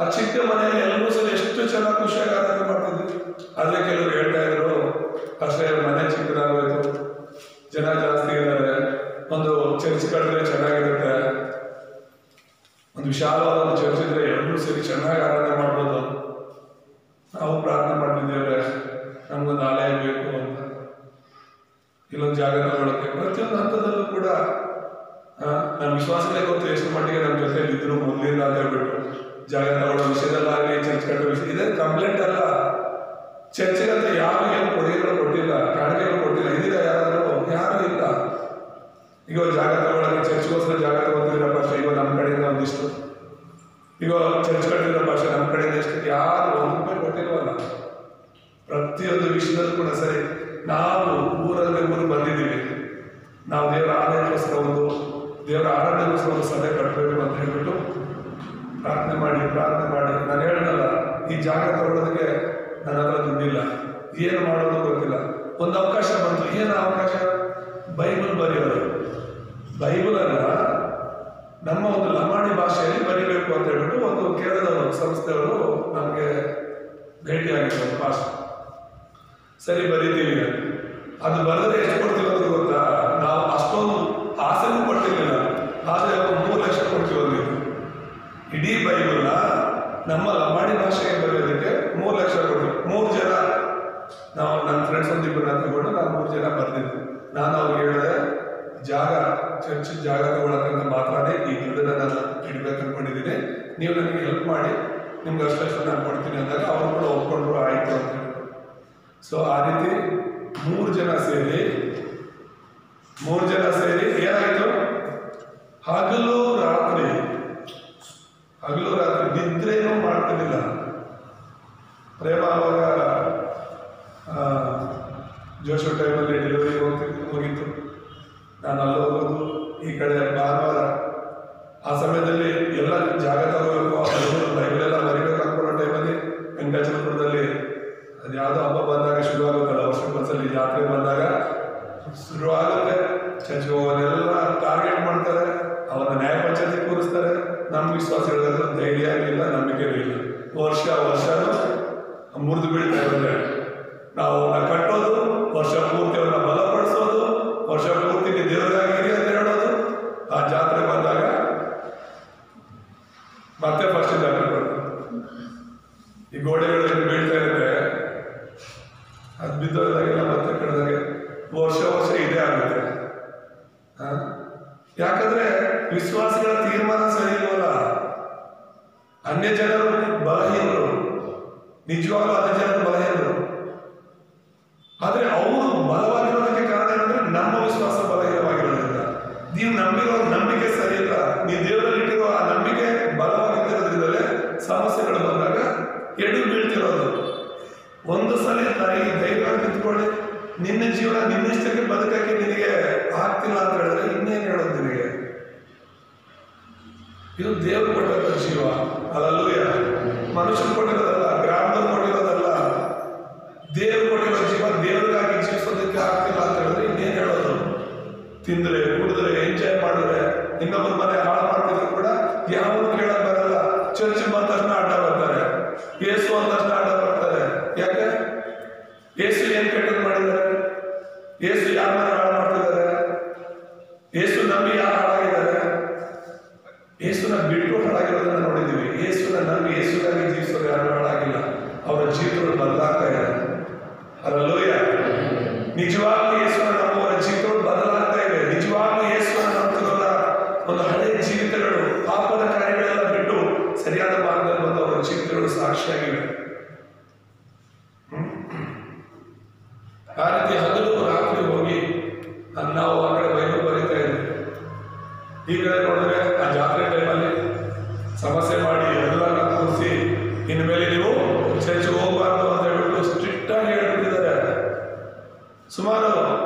ಆ ಚಿಕ್ಕ ಮನೆಯಲ್ಲಿ ಎಲ್ಲರೂ ಸಹ ಎಷ್ಟು ಚೆನ್ನಾಗಿ ಖುಷಿಯಾಗಿ ಆರಾಧನೆ ಮಾಡ್ತಿದ್ವಿ. ಆದ್ರೆ ಕೆಲವರು ಹೇಳ್ತಾ ಇದ್ರು, ಅಷ್ಟೇ ಮನೆ ಚಿಕ್ಕದಾಗೋಯ್ತು, ಜನ ಜಾಸ್ತಿ ಇದ್ದಾರೆ, ಒಂದು ಚರ್ಚ್ ಕಟ್ಟಿದ್ರೆ ಚೆನ್ನಾಗಿರುತ್ತೆ, ಒಂದು ವಿಶಾಲವಾದ ಒಂದು ಚರ್ಚ್ ಇದ್ರೆ ಎಲ್ಲರೂ ಸೇರಿ ಚೆನ್ನಾಗಿ ಆರಾಧನೆ ಮಾಡ್ಬೋದು. ನಾವು ಪ್ರಾರ್ಥನೆ ಮಾಡ್ತಿದ್ದೇವೆ, ನಮ್ಗೊಂದು ಆಲಯ ಬೇಕು ಅಂತ, ಇಲ್ಲೊಂದು ಜಾಗ ತಗೊಳಕ್ಕೆ. ಪ್ರತಿಯೊಂದು ಹಂತದಲ್ಲೂ ಕೂಡ ನಮ್ಮ ವಿಶ್ವಾಸನೇ ಗೊತ್ತು ಎಷ್ಟು ಮಟ್ಟಿಗೆ ನಮ್ಮ ಜೊತೆ ಇದ್ರು ಮೊದಲಿಂದ ಅಂತ ಹೇಳ್ಬಿಟ್ಟು. ಜಾಗ ತಗೊಳ್ಳೋ ವಿಷಯದಲ್ಲಾಗಲಿ, ಚರ್ಚ್ ಕಟ್ಟೋ ವಿಷಯ, ಇದೇ ಕಂಪ್ಲೇಂಟ್ ಅಲ್ಲ. ಚರ್ಚಿಗಂತ ಯಾರು ಏನು ಕೊಡುಗೆಗಳು ಕೊಟ್ಟಿಲ್ಲ, ಕಾಣಿಕೆಗಳು ಕೊಟ್ಟಿಲ್ಲ. ಇದೀಗ ಯಾರು ಇಲ್ಲ. ಈಗ ಜಾಗ ತಗೊಳ್ಳೋಕೆ ಚರ್ಚ್ಗೋಸ್ಕರ ಜಾಗ ತಗೋತಿರೋ ಭಾಷೆ, ಈಗ ನಮ್ಮ ಕಡೆಯಿಂದ ಒಂದಿಷ್ಟು, ಈಗ ಚರ್ಚ್ ಕಟ್ಟಿರೋ ಭಾಷೆ ನಮ್ಮ ಕಡೆಯಿಂದ ಎಷ್ಟು, ಯಾರು ₹1 ಕೊಟ್ಟಿಲ್ವಲ್ಲ. ಪ್ರತಿಯೊಂದು ವಿಷಯದಲ್ಲೂ ಕೂಡ ಸರಿ, ನಾವು ಊರಲ್ಲಿ ಊರು ಬಂದಿದ್ದೀವಿ, ನಾವು ದೇವರ ಆಲಯಕ್ಕೋಸ್ಕರ ಒಂದು ದೇವರ ಆರಾಧನೆಗೋಸ್ಕರ ಒಂದು ಸಭೆ ಕಟ್ಟಬೇಕು ಅಂತ ಹೇಳ್ಬಿಟ್ಟು ಪ್ರಾರ್ಥನೆ ಮಾಡಿ. ನಾನು ಹೇಳಿದಲ್ಲ, ಈ ಜಾಗ ತಗೊಳ್ಳೋದಕ್ಕೆ ನನ್ನ ಹತ್ರ ದುಡ್ಡಿಲ್ಲ, ಏನು ಮಾಡೋದು ಗೊತ್ತಿಲ್ಲ. ಒಂದು ಅವಕಾಶ ಬಂತು. ಏನು ಅವಕಾಶ? ಬೈಬಲ್ ಬರೆಯೋದು. ಬೈಬಲನ್ನ ನಮ್ಮ ಒಂದು ಲಮಾಣಿ ಭಾಷೆಯಲ್ಲಿ ಬರಿಬೇಕು ಅಂತ ಹೇಳ್ಬಿಟ್ಟು ಒಂದು ಕೇರಳದವರು ಸಂಸ್ಥೆಯವರು ನಮಗೆ ಭೇಟಿಯಾಗಿದ್ರು. ಭಾಷೆ ಸರಿ ಬರೀತೀವಿ. ಅದು ಬರೆದ್ರೆ ಎಷ್ಟು ಕೊಡ್ತೀವಿ ಅಂತ ಗೊತ್ತಾ? ನಾವು ಅಷ್ಟೊಂದು ಆಸೆನೂ ಕೊಟ್ಟಿರಲಿಲ್ಲ, ಆದರೆ ಅವರು 3 ಲಕ್ಷ ಕೊಡ್ತೀವಿ ಅಂದಿದ್ದು. ಇಡೀ ಬೈಬಲ್ನ ನಮ್ಮ ಲಮಾಣಿ ಭಾಷೆಗೆ ಬರೆಯೋದಕ್ಕೆ 3 ಲಕ್ಷ ಕೊಡ್ತೀವಿ. 3 ಜನ ಜನ ಬರ್ತಿದ್ರು. ನಾನು ಅವ್ರಿಗೆ ಹೇಳಿದೆ, ಜಾಗ ಚರ್ಚ್ ಜಾಗ ತಗೊಳಕಂತ ಮಾತ್ರನೇ ಈ ದುಡ್ಡನ್ನ ನಾನು ಇಡ್ಬೇಕು ಅನ್ಕೊಂಡಿದ್ದೀನಿ, ನೀವು ನನಗೆ ಹೆಲ್ಪ್ ಮಾಡಿ, ನಿಮ್ಗೆ ಅಷ್ಟು ನಾನು ಕೊಡ್ತೀನಿ ಅಂದಾಗ ಅವರು ಕೂಡ ಒಪ್ಕೊಂಡ್ರು, ಆಯ್ತು ಅಂತ ಹೇಳಿದ್ರು. ಸೊ ಆ ರೀತಿ 3 ಜನ ಸೇರಿ ಏನಾಯ್ತು, ಹಗಲು ರಾತ್ರಿ ನಿದ್ರೇನೂ ಮಾಡ್ತಿರ್ಲಿಲ್ಲ. ಪ್ರೇಮ ಅವಾಗ ಜೋಶೋ ಟೈಮಲ್ಲಿ ಡೆಲಿವರಿ ಹೋಗಿತ್ತು, ನಾನು ಅಲ್ಲಿ ಹೋಗೋದು, ಈ ಕಡೆ ಭಾನುವಾರ ಆ ಸಮಯದಲ್ಲಿ ಎಲ್ಲ ಜಾಗ ತಗೋಬೇಕು, ಬೈಬಲೆಲ್ಲ ಬರಿಬೇಕು ಅನ್ಕೊಳ್ಳೋ ಟೈಮಲ್ಲಿ ವೆಂಕಟಾಚಲಪುರದಲ್ಲಿ ಅದು ಯಾವುದೋ ಹಬ್ಬ ಬಂದಾಗ ಶುರು ಆಗುತ್ತಲ್ಲ, ವರ್ಷಕ್ಕೊಂದ್ಸಲಿ ಜಾತ್ರೆ ಬಂದಾಗ ಶುರು ಆಗುತ್ತೆ. ಚರ್ಚ್ಗೆ ಹೋಗೋನೆಲ್ಲ ಟಾರ್ಗೆಟ್ ಮಾಡ್ತಾರೆ, ಅವನ್ನ ನ್ಯಾಯ ಪಂಚಾಯತಿ ಕೂರಿಸ್ತಾರೆ. ನಮ್ಮ ವಿಶ್ವಾಸಗಳಿದ್ರೆ ಧೈರ್ಯ ಇಲ್ಲ, ನಂಬಿಕೆ ಇಲ್ಲ. ವರ್ಷನೂ ಮುರಿದು ಬೀಳ್ತಾ ಇರೋದ್ರೆ ನಾವು ಅವನ್ನ ಕಟ್ಟೋದು, ವರ್ಷ ಪೂರ್ತಿ ಅವನ್ನ ಬಲಪಡಿಸೋದು, ವರ್ಷ ಪೂರ್ತಿ ದೇವರಿಗಾಗಿರಿ ಅಂತ ಹೇಳೋದು, ಆ ಜಾತ್ರೆ ಬಂದಾಗ ಮತ್ತೆ ಫಸ್ಟ್ ಕಟ್ಟೋದು. ಈ ಗೋಡೆಗಳು ಬೀಳ್ತಾ ಇರುತ್ತೆ, ಅದು ಬಿದ್ದೋದಾಗೆಲ್ಲ ಮತ್ತೆ ಕಳೆದಾಗ ವರ್ಷ ಇದೇ ಆಗುತ್ತೆ. ಯಾಕಂದ್ರೆ ವಿಶ್ವಾಸಿಗಳ ತೀರ್ಮಾನ ಸರಿ ಇಲ್ವಲ್ಲ. ಅನ್ಯ ಜನರು ಬಲಹೀನರು, ನಿಜವಾಗ್ಲೂ ಅನ್ಯ ಜನರು ಬಲಹೀನರು. ಆದ್ರೆ ಅವರು ಬಲವಾಗಿರೋದಕ್ಕೆ ಕಾರಣ ಏನಂದ್ರೆ ನಮ್ಮ ವಿಶ್ವಾಸ ಬಲಹೀನವಾಗಿರೋದ್ರಿಂದ. ನೀವು ನಂಬಿರೋ ನಂಬಿಕೆ ಸರಿ ಇಲ್ಲ, ನೀವು ದೇವರಲ್ಲಿ ಇಟ್ಟಿರೋ ಆ ನಂಬಿಕೆ ಬಲವಾಗಿರೋದ್ರಿಂದಲೇ ಸಮಸ್ಯೆಗಳು ಬಂದಾಗ ಎಡು ಬೀಳ್ತಿರೋದು. ಒಂದು ಸಲ ತಾಯಿ ಧೈರ್ಯವಾಗಿ ನಿಂತ್ಕೊಳ್ಳಿ, ನಿನ್ನ ಜೀವನ ನಿನ್ನಿಷ್ಟಕ್ಕೆ ಬದುಕಕ್ಕೆ ನಿನಗೆ ಆಗ್ತಿಲ್ಲ ಅಂತ ಹೇಳಿದ್ರೆ ಇನ್ನೇನು ಹೇಳೋದು ನಿನಗೆ? ಇದು ದೇವರು ಕೊಟ್ಟಿರೋ ಜೀವ, ಅಲ್ಲೂಯ ಮನುಷ್ಯರು ಕೊಟ್ಟಿರೋದಲ್ಲ, ಗ್ರಾಮದಲ್ಲಿ ಕೊಟ್ಟಿರೋದಲ್ಲ, ದೇವ್ರು ಕೊಟ್ಟಿರೋ ಜೀವ. ದೇವರಿಗಾಗಿ ಜೀವಿಸೋದಕ್ಕೆ ಆಗ್ತಿಲ್ಲ ಅಂತ ಹೇಳಿದ್ರೆ ಇನ್ನೇನು ಹೇಳೋದು? ತಿಂದ್ರೆ ಕುಡಿದ್ರೆ ಎಂಜಾಯ್ ಮಾಡಿದ್ರೆ ಇನ್ನೊಬ್ಬರ ಮನೆ ಹಾಳು ಮಾಡ್ತಿದ್ರು ಕೂಡ ಯಾವುದು ಕೇಳಕ್ ಬರಲ್ಲ. ಚರ್ಚ್ ಬಂದ ತಕ್ಷಣ ಅಡ್ಡ ಬರ್ತಾರೆ, ಏಸು ಅಂದ ತಕ್ಷಣ ಅಡ್ಡ ಬರ್ತಾರೆ. ಯಾಕೆ? ಏಸು ಏನ್ ಕೆಟ್ಟದ್ದು ಮಾಡಿದ್ದಾರೆ? ಏಸು ಯಾರ ಮನೆ ಹಾಳು ಮಾಡ್ತಿದ್ದಾರೆ? ಏಸು ನಂಬಿ ಯಾರು ಹಾಳಾಗಿದ್ದಾರೆ? ಏಸುನ ಬಿಟ್ಟು ಹಾಳಾಗಿರೋದನ್ನ ನೋಡಿದ್ದೀವಿ. ಏಸುನ ನಂಬಿ ಏಸುಗಾಗಿ ಜೀವಿಸೋರು ಯಾರು ಹಾಳಾಗಿಲ್ಲ, ಅವರ ಜೀವಿತಗಳು ಬದಲಾಗ್ತಾ ಇದ್ದಾರೆ. ಹಲ್ಲೆಲೂಯ. ನಿಜವಾಗ್ಲೂ ಯೇಸುವನ್ನು ನಂಬುವವರ ಜೀವಿತಗಳು ಬದಲಾಗ್ತಾ ಇವೆ. ನಿಜವಾಗ್ಲೂ ಯೇಸುವನ್ನು ನಂಬುವವರ ಒಂದು ಹಳೆಯ ಜೀವಿತಗಳು, ಪಾಪದ ಕಾರ್ಯಗಳೆಲ್ಲ ಬಿಟ್ಟು ಸರಿಯಾದ ಮಾರ್ಗದಲ್ಲಿ ಬಂದು ಅವರ ಜೀವಿತಗಳು ಸಾಕ್ಷಿಯಾಗಿವೆ. ಆ ರೀತಿ ಹಗಲು ರಾತ್ರಿ ಹೋಗಿ ನಾವು ಆ ಕಡೆ ಬೈಬಲ್ ಬರೀತಾ ಇದ್ವಿ. ಈ ಕಡೆ ನೋಡಿದ್ರೆ ಆ ಜಾತ್ರೆ ಟೈಮಲ್ಲಿ ಸಮಸ್ಯೆ ಮಾಡಿ ಎಲ್ಲರನ್ನ ಕೂರಿಸಿ ಇನ್ಮೇಲೆ ನೀವು ಚರ್ಚ್ಗೆ ಹೋಗಬಾರ್ದು ಅಂತ ಹೇಳ್ಬಿಟ್ಟು ಸ್ಟ್ರಿಕ್ಟ್ ಆಗಿ ಹೇಳ್ಬಿಟ್ಟಿದ್ದಾರೆ. ಸುಮಾರು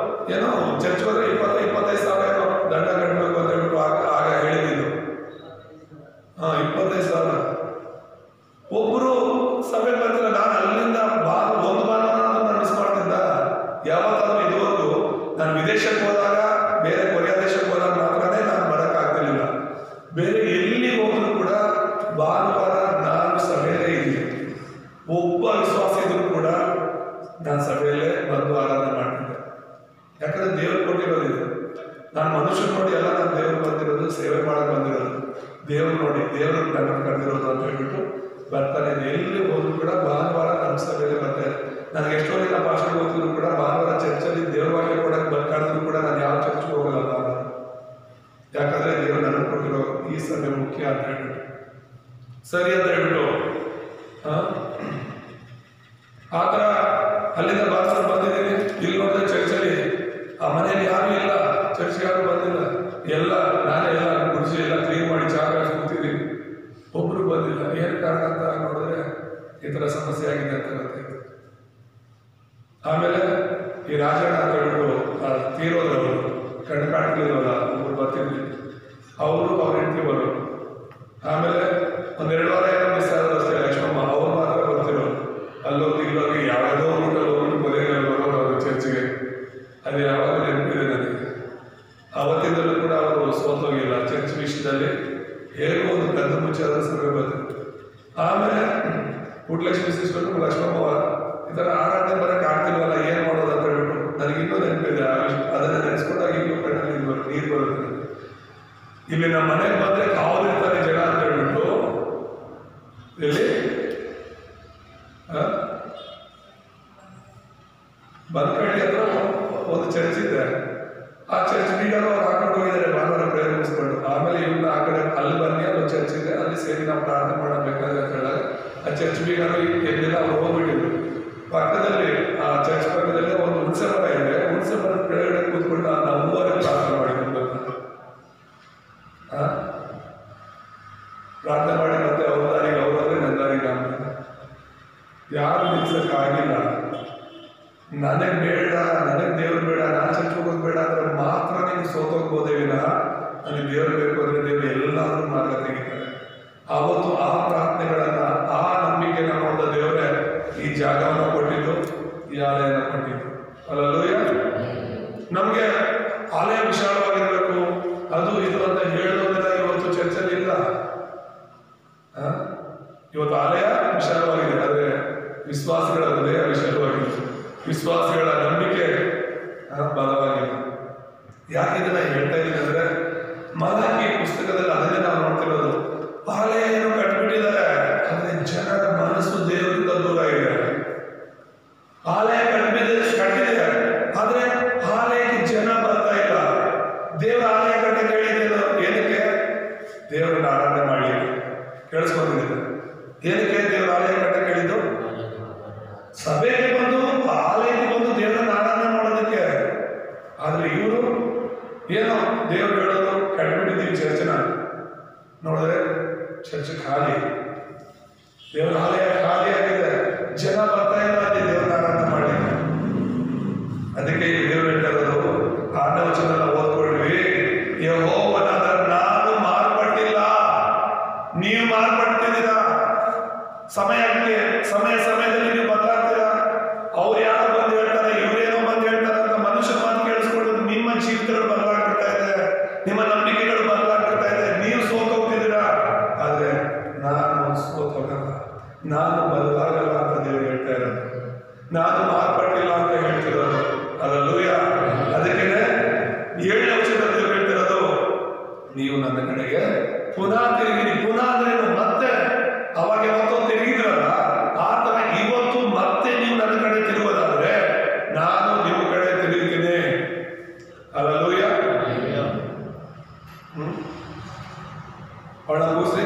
ಏನೋ ಚರ್ಚ್ ಹೋದ್ರೆ 20-25 ಸಾವಿರ ಏನೋ ದಂಡ ಕಟ್ಟಬೇಕು ಅಂತ ಹೇಳ್ಬಿಟ್ಟು ಆಗ ಹೇಳಿದ್ದು. 25 ಸಾವಿರ. ಒಬ್ಬರು ಸಭೆ ಬರ್ತಿಲ್ಲ. ನಾನು ಅಲ್ಲಿಂದ ಒಂದು ಭಾನುವಾರ ಮಿಸ್ ಮಾಡ್ತಿದ್ದ. ಯಾವತ್ತಾದ್ರೂ ಇದುವರೆಗೂ ನಾನು ವಿದೇಶಕ್ಕೆ ಹೋದಾಗ, ಬೇರೆ ಕೊರಿಯಾ ದೇಶಕ್ಕೆ ಹೋದಾಗ ಮಾತ್ರನೇ ನಾನು ಬರೋಕ್ಕಾಗ್ತಿರ್ಲಿಲ್ಲ. ಬೇರೆ ಎಲ್ಲಿ ಹೋದ್ರು ಕೂಡ ಭಾನುವಾರ ನಾನು ಸಭೆಯಲ್ಲೇ ಇದ್ದೀನಿ. ಒಬ್ಬ ವಿಶ್ವಾಸ ಇದ್ರು ಕೂಡ ನಾನು ಸಭೆಯಲ್ಲೇ ಬಂದು ಆರಾಧನೆ ಮಾಡ್ತಿದ್ದೆ. ಯಾಕಂದ್ರೆ ದೇವ್ರು ಕೊಟ್ಟಿರೋದು ಇದು. ನಾನು ಮನುಷ್ಯರು ನೋಡಿ ಎಲ್ಲ ನಾನು ದೇವ್ರು ಬಂದಿರೋದು, ಸೇವೆ ಮಾಡಕ್ ಬಂದಿರೋದು, ದೇವ್ರು ನೋಡಿ ದೇವರು ನನ್ನ ಕರೆದಿರೋದು ಅಂತ ಹೇಳ್ಬಿಟ್ಟು ಬರ್ತಾನೆ. ಎಲ್ಲಿ ಹೋದ್ರು ಕೂಡ ಭಾನುವಾರ ನಮ್ಮ ಸಭೆಯಲ್ಲೇ ಬರ್ತಾರೆ. ನನಗೆ ಎಷ್ಟೋ ದಿನ ಭಾಷೆ ಗೊತ್ತಿದ್ರು ಕೂಡ ಭಾನುವಾರ ಚರ್ಚಲ್ಲಿ ದೇವ್ರ ವಾಕ್ಯ ಕೊಡಕ್ಕೆ ಬರ್ಕಾಡಿದ್ರು ಕೂಡ ನಾನು ಯಾವ ಚರ್ಚ್ಗೆ ಹೋಗಲ್ಲ ಭಾನುವಾರ. ಯಾಕಂದ್ರೆ ದೇವರು ನನಗೆ ಕೊಟ್ಟಿರೋ ಈ ಸಭೆ ಮುಖ್ಯ ಅಂತ ಹೇಳ್ಬಿಟ್ಟು, ಸರಿ ಅಂತ ಹೇಳ್ಬಿಟ್ಟು ಆ ಥರ ಅಲ್ಲಿಂದ ಭಾನುವಾರ ಬಂದಿದ್ದೀನಿ. ಇಲ್ಲಿ ನೋಡಿದ್ರೆ ಚರ್ಚಲ್ಲಿ ಆ ಮನೆಯಲ್ಲಿ ಯಾರು ಇಲ್ಲ, ಚರ್ಚ್ಗೆ ಯಾರು ಬಂದಿಲ್ಲ. ಎಲ್ಲ ನಾನೇ ಎಲ್ಲ ಗುಡಿಸಿ ಎಲ್ಲ ಕ್ಲೀನ್ ಮಾಡಿ ಚಾ ಕಾಯಿಸಿ ಕೂತಿದ್ದೀನಿ. ಒಬ್ರು ಬಂದಿಲ್ಲ. ಏನು ಕಾರಣ ಅಂತ ನೋಡಿದ್ರೆ ಈ ಥರ ಸಮಸ್ಯೆ ಆಗಿದೆ ಅಂತ ಗೊತ್ತಾಯ್ತು. ಆಮೇಲೆ ಈ ರಾಜಣ್ಣ ಅಂತ ಹೇಳ್ಬಿಟ್ಟು ತೀರೋದವರು ಕಣ್ಣು ಕಾಣ್ತಿಲ್ವಲ್ಲ, ಒಬ್ರು ಬರ್ತಿದ್ವಿ. ಅವರು ಅವ್ರ ಹೆಂಡತಿ ಬರೋರು. ಆಮೇಲೆ 1-2 ವಾರ ಏನೋ ಮಿಸ್ ಆದ್ರು ಅಷ್ಟೇ. ಲಕ್ಷ್ಮಮ್ಮ ಅವ್ರು ಮಾತ್ರ ಬರ್ತಿರೋರು. ಅಲ್ಲೋಗಿ ಇಲ್ಲೋಗಿ ಯಾವುದೋ ಊಟಲ್ಲಿ ಹೋಗ್ಬಿಟ್ಟು ಮನೆಗೆ ಬರೋರು ಅವರು ಚರ್ಚ್ಗೆ. ಅದು ಯಾವಾಗ ನೆನಪಿದೆ ನನಗೆ. ಅವತ್ತಿಂದಲೂ ಕೂಡ ಅವರು ಸೋತೋಗಿಲ್ಲ ಚರ್ಚ್ ವಿಷಯದಲ್ಲಿ. ಹೇಗೋ ಒಂದು ಕದ್ದು ಮುಚ್ಚಾದ ಸಭೆ ಬರ್ತಿತ್ತು. ಆಮೇಲೆ ಪುಟ್ಟಲಕ್ಷ್ಮಿ ಸಿಸ್ಟರ್ ಲಕ್ಷ್ಮಮ್ಮ ಈ ಥರ ಆರಾಧನೆ ಬರೋಕ್ಕೆ ಆಗ್ತಿಲ್ವಲ್ಲ, ಏನು ಮಾಡೋದು ಅಂತ ಹೇಳ್ಬಿಟ್ಟು ನನಗಿನ್ನೂ ನೆನಪಿದೆ. ಅದನ್ನು ನೆನೆಸ್ಕೊಂಡಾಗ ಇನ್ನೂ ಕಣ್ಣಲ್ಲಿ ನೀರು ಬರುತ್ತೆ. ಇಲ್ಲಿ ನಮ್ಮ ಮನೆಗೆ ಬಂದರೆ ಕಾವಲಿರ್ತಾರೆ ಜನ ಅಂತ ಹೇಳ್ಬಿಟ್ಟು ಇಲ್ಲಿ ಬನ್ಕಳ್ಳಿ ಹತ್ರ ಒಂದು ಚರ್ಚ್ ಇದೆ. ಆ ಚರ್ಚ್ ಬೀಗರು ಅವ್ರು ಹಾಕೊಂಡು ಹೋಗಿದ್ದಾರೆ ಭಾನುವಾರ ಪ್ರೇಯರ್ ಮುಗಿಸ್ಕೊಂಡು. ಆಮೇಲೆ ಇವ್ರನ್ನ ಆ ಕಡೆ ಅಲ್ಲಿ ಬನ್ನಿ, ಅಲ್ಲಿ ಚರ್ಚ್ ಇದೆ, ಅಲ್ಲಿ ಸೇರಿ ನಾವು ಪ್ರಾರ್ಥನೆ ಮಾಡಬೇಕಾದ್ರೆ ಅಂತ ಹೇಳಿದಾಗ ಆ ಚರ್ಚ್ ಬೀಗರು ಎಲ್ಲಿಲ್ಲ ಅವ್ರು ಹೋಗ್ಬಿಟ್ಟಿದ್ರು. ಪಕ್ಕದಲ್ಲಿ ಆ ಚರ್ಚ್ ಪಕ್ಕದಲ್ಲಿ ಒಂದು ಹುಣಸೆ ಮರ ಇದೆ. ಹುಣಸೆ ಮರದ ಕೆಳಗಡೆ ಕೂತ್ಕೊಂಡು ನಾವು ಮೂವರೇ ಪ್ರಾರ್ಥನೆ ಮಾಡಿದ್ವಿ. ಪ್ರಾರ್ಥನೆ ಮಾಡಿ ಮತ್ತೆ ಅವ್ರ ದಾರಿಗೆ ಅವರಾದ್ರೆ ನನ್ನ ದಾರಿಗೆ ಆಗ್ತದೆ. ಯಾರು ನಿಲ್ಸಕ್ಕಾಗಿಲ್ಲ. ನನಗೆ ಬೇಡ, ನನಗೆ ದೇವ್ರು ಬೇಡ, ನಾನು ಚರ್ಚ್ ಹೋಗೋದು ಬೇಡ ಅಂದ್ರೆ ಮಾತ್ರ ನೀನು ಸೋತೋಗ್ಬೋದೇ ವಿನಃ ನನಗೆ ದೇವ್ರು ಬೇಕು ಅಂದ್ರೆ ದೇವ್ರು ಎಲ್ಲಾದ್ರೂ ಮಾರ್ಗ ತೆಗಿತಾರೆ. ಆವತ್ತು ಆ ಪ್ರಾರ್ಥನೆಗಳನ್ನ, ಆ ನಂಬಿಕೆನ ನೋಡಿದ ದೇವರೇ ಈ ಜಾಗವನ್ನು ಕೊಟ್ಟಿದ್ದು, ಈ ಆಲಯನ ಕೊಟ್ಟಿದ್ದು. ಅಲ್ಲೂಯ್ಯ. ನಮ್ಗೆ ಆಲಯ ವಿಶಾಲವಾಗಿರ್ಬೇಕು, ಅದು ಇದು ಅಂತ ಹೇಳೋದಿಲ್ಲ. ಇವತ್ತು ಚರ್ಚಲ್ಲಿ ಇಲ್ಲ. ಇವತ್ತು ಆಲಯ ವಿಶಾಲವಾಗಿದೆ, ಆದರೆ ವಿಶ್ವಾಸಗಳ ಹೃದಯ ವಿಶಾಲವಾಗಿದೆ, ವಿಶ್ವಾಸಗಳ ನಂಬಿಕೆ ಬಲವಾಗಿದೆ. ಯಾಕೆ ಇದನ್ನ ಹೇಳ್ತಾ ಇದ್ದೀನಿ ಅಂದ್ರೆ, ಮಲಾಕಿ ಪುಸ್ತಕದಲ್ಲಿ ಅದನ್ನೇ ನಾವು ನೋಡ್ತಿರೋದು. ಆಲಯ ಏನು ಕಟ್ಬಿಟ್ಟಿದ್ದಾರೆ, ಆದ್ರೆ ಜನರ ಮನಸ್ಸು ದೇವರಿಂದ ದೂರ ಇದೆ. ಆಲಯ ಕಟ್ಟಿದೆ, ಆದ್ರೆ ಆಲಯಕ್ಕೆ ಜನ ಬರ್ತಾ ಇಲ್ಲ. ದೇವರ ಆಲಯ ಕಟ್ಟಕ್ಕೆ ಹೇಳಿದ್ದೇನು? ಏನಕ್ಕೆ? ದೇವರನ್ನ ಆರಾಧನೆ ಮಾಡಿ ಕೇಳಿಸ್ಕೊಂಡಿದ್ದಾರೆ. ಏನಕ್ಕೆ ದೇವರ ಆಲಯ ಕಟ್ಟಕ್ಕೆ ಹೇಳಿದ್ದು? ಸಭೆಗೆ ಬಂದು, ಆಲಯಕ್ಕೆ ಬಂದು ದೇವರನ್ನ ಆರಾಧನೆ ಮಾಡೋದಕ್ಕೆ. ಆದ್ರೆ ಇವರು ಏನೋ ದೇವರು ಹೇಳೋದು ಕಟ್ಬಿಟ್ಟಿದ್ದೀವಿ ಚರ್ಚನ. ನೋಡಿದ್ರೆ ಚರ್ಚ್ ಖಾಲಿ, ದೇವರ ಆಲಯ ಖಾಲಿ ಆಗಿದೆ, ಜನ ಬರ್ತಾ ಇಲ್ಲ ಅಲ್ಲಿ ದೇವರನ್ನ ಆರಾಧನೆ ಮಾಡಿ. ಅದಕ್ಕೆ ಈ ದೇವರು ಹೇಳ್ತಾ ಇರೋದು, 6ನೇ ವಚನ ಓದ್ಕೊಳ್ವಿ. ಯೆಹೋವನಾದ ನಾನು ಮಾರ್ಪಟ್ಟಿಲ್ಲ, ನೀವು ಮಾರ್ಪಡ್ತಿದ್ದೀರಾ. ಸಮಯದಲ್ಲಿ ನೀವು ಬದಲಾಗ್ತೀರಾ. ಅವ್ರು ಯಾರೋ ಬಂದು ಹೇಳ್ತಾರೆ, ಇವ್ರೇನೋ ಬಂದು ಹೇಳ್ತಾರೆ ಅಂತ ಮನುಷ್ಯ ಮಾತು ಕೇಳಿಸ್ಕೊಂಡು ನಿಮ್ಮ ಜೀವಿತಗಳು ಬದಲಾಗ್ತಾ ಇದೆ, ನಿಮ್ಮ ನಂಬಿಕೆಗಳು ಬದಲಾಗ್ತಾ ಇದೆ, ನೀವು ಸೋತೋಗ್ತಿದ್ದೀರಾ. ಆದ್ರೆ ನಾನು ಸೋತೋಗಲ್ಲ, ನಾನು ಬದಲಾಗಲ್ಲ ಅಂತ ದೇವರು ಹೇಳ್ತಾ ಇರೋದು. ನಾನು ಮಾರ್ಪಟ್ಟಿಲ್ಲ ಅಂತ ಹೇಳ್ತಿರೋದು. ಅಲ್ಲೂಯ್ಯ. ಅದಕ್ಕೇನೆ 7ನೇ ವಚನದಲ್ಲಿ ದೇವರು ಹೇಳ್ತಿರೋದು, ನೀವು ನನ್ನ ಕಡೆಗೆ ಪುನಃ ತಿರುಗಿರಿ. ಪುನಃ ಅಂದ್ರೇನು? ಮತ್ತೆ. ಅವಾಗ ಯಾವತ್ತೋ ತಿರುಗಿದ್ರಲ್ಲ, ಆ ತರ ಇವತ್ತು ಮತ್ತೆ ನೀವು ನನ್ನ ಕಡೆ ತಿರುಗೋದಾದ್ರೆ ನಾನು ನಿಮ್ಮ ಕಡೆ ತಿರುಗ್ತೀನಿ. ಅಲ್ಲೂಯ್ಯ. ಅವಳ ಕೂಸಿ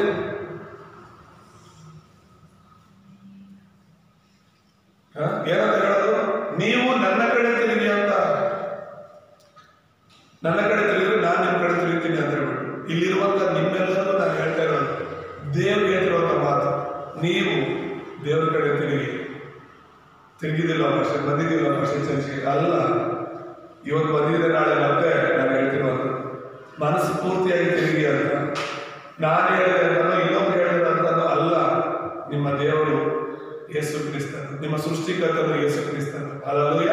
ಏನಂತ ಹೇಳೋದು? ನೀವು ನನ್ನ ಕಡೆ ತಿರುಗಿ ಅಂತ. ನನ್ನ ಕಡೆ ತಿರುಗಿದ್ರೆ ನಾನು ನಿಮ್ಮ ಕಡೆ ತಿರುಗ್ತೀನಿ ಅಂತ ಹೇಳ್ಬಿಟ್ಟು ಇಲ್ಲಿರುವಂತ ನಿಮ್ಮೆಲ್ಲರಿಗೂ ನಾನು ಹೇಳ್ತಾ ಇರೋದು, ದೇವ್ರಿಗೆ ಹೇಳ್ತಿರುವಂತ ಮಾತು. ನೀವು ದೇವ್ರ ಕಡೆ ತಿರುಗಿದಿಲ್ಲ ಪಕ್ಷ, ಬಂದಿದ್ದಿಲ್ಲ ಪಕ್ಷ ಚರ್ಚೆಗೆ ಅಲ್ಲ. ಇವತ್ತು ಬಂದಿದ್ರೆ ನಾಳೆ ಮತ್ತೆ ನಾನು ಹೇಳ್ತಿರುವಂತ ಮನಸ್ಸು ಪೂರ್ತಿಯಾಗಿ ತಿರುಗಿ ಅಂತ. ನಾನು ಹೇಳಿದೆ ಅಂತನೋ ಇನ್ನೊಬ್ರು ಹೇಳಿದ ಅಂತನೋ ಅಲ್ಲ. ನಿಮ್ಮ ದೇವರು ಯೇಸು ಕ್ರಿಸ್ತನು, ನಿಮ್ಮ ಸೃಷ್ಟಿಕರ್ತನು ಯೇಸು ಕ್ರಿಸ್ತನು. ಅಲ್ಲೂಯ್ಯ.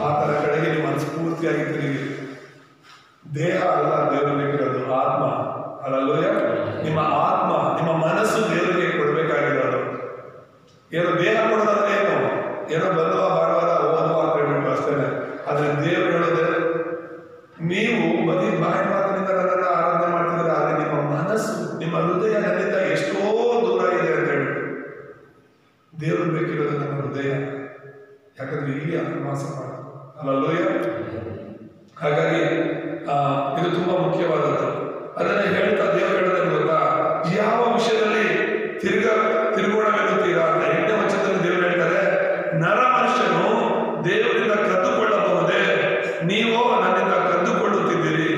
ಆ ತರ ಕಡೆಗೆ ನಿಮ್ಮ ಮನಸ್ಸು ಪೂರ್ತಿಯಾಗಿ ತಿರುಗಿ. ದೇಹ ಅಲ್ಲ ದೇವರು ಬೇಕಿರೋದು, ಆತ್ಮ. ಅಲ್ಲೂಯ್ಯ. ನಿಮ್ಮ ಆತ್ಮ, ನಿಮ್ಮ ಮನಸ್ಸು ದೇವರಿಗೆ ಕೊಡಬೇಕಾಗಿರೋದು. ಏನೋ ದೇಹ ಕೊಡೋದಾದ್ರೆ ಏನೋ ಬಂದವ ಭಾನುವಾರ ಓದುವ ಅಂತ ಹೇಳ್ಬಿಟ್ಟು ಅಷ್ಟೇನೆ. ಆದ್ರೆ ದೇವರು ಹೇಳೋದೆ, ನೀವು ಬರೀ ಬಾಯಿ ಮಾತಿನಿಂದ ನನ್ನನ್ನು ಆರಾಧನೆ ಮಾಡ್ತಿದ್ರೆ, ಆದ್ರೆ ನಿಮ್ಮ ಮನಸ್ಸು, ನಿಮ್ಮ ಹೃದಯ ನನ್ನಿಂದ ಎಷ್ಟೋ ದೂರ ಇದೆ ಅಂತ ಹೇಳ್ಬಿಟ್ಟು. ದೇವರು ಬೇಕಿರೋದು ನಮ್ಮ ಹೃದಯ. ಯಾಕಂದ್ರೆ ಇಲ್ಲಿ ಅದನ್ನು ವಾಸ ಮಾಡೋದು. ಅಲ್ಲೂಯ್ಯ. ಹಾಗಾಗಿ ಇದು ತುಂಬಾ ಮುಖ್ಯವಾದದ್ದು. ಅದನ್ನ ಹೇಳ್ತಾ ದೇವರು ಹೇಳೋದೇನು ಗೊತ್ತಾ? ಯಾವ ವಿಷಯದಲ್ಲಿ ತಿರುಗೋಣವೆನ್ನುತ್ತೀರಾ ಅಂತ 8ನೇ ವಚನದಲ್ಲಿ ದೇವರು ಹೇಳ್ತಾರೆ, ನರ ಮನುಷ್ಯನು ದೇವರಿಂದ ಕದ್ದುಕೊಳ್ಳಬಹುದೇ? ನೀವು ನನ್ನಿಂದ ಕದ್ದುಕೊಳ್ಳುತ್ತಿದ್ದೀರಿ.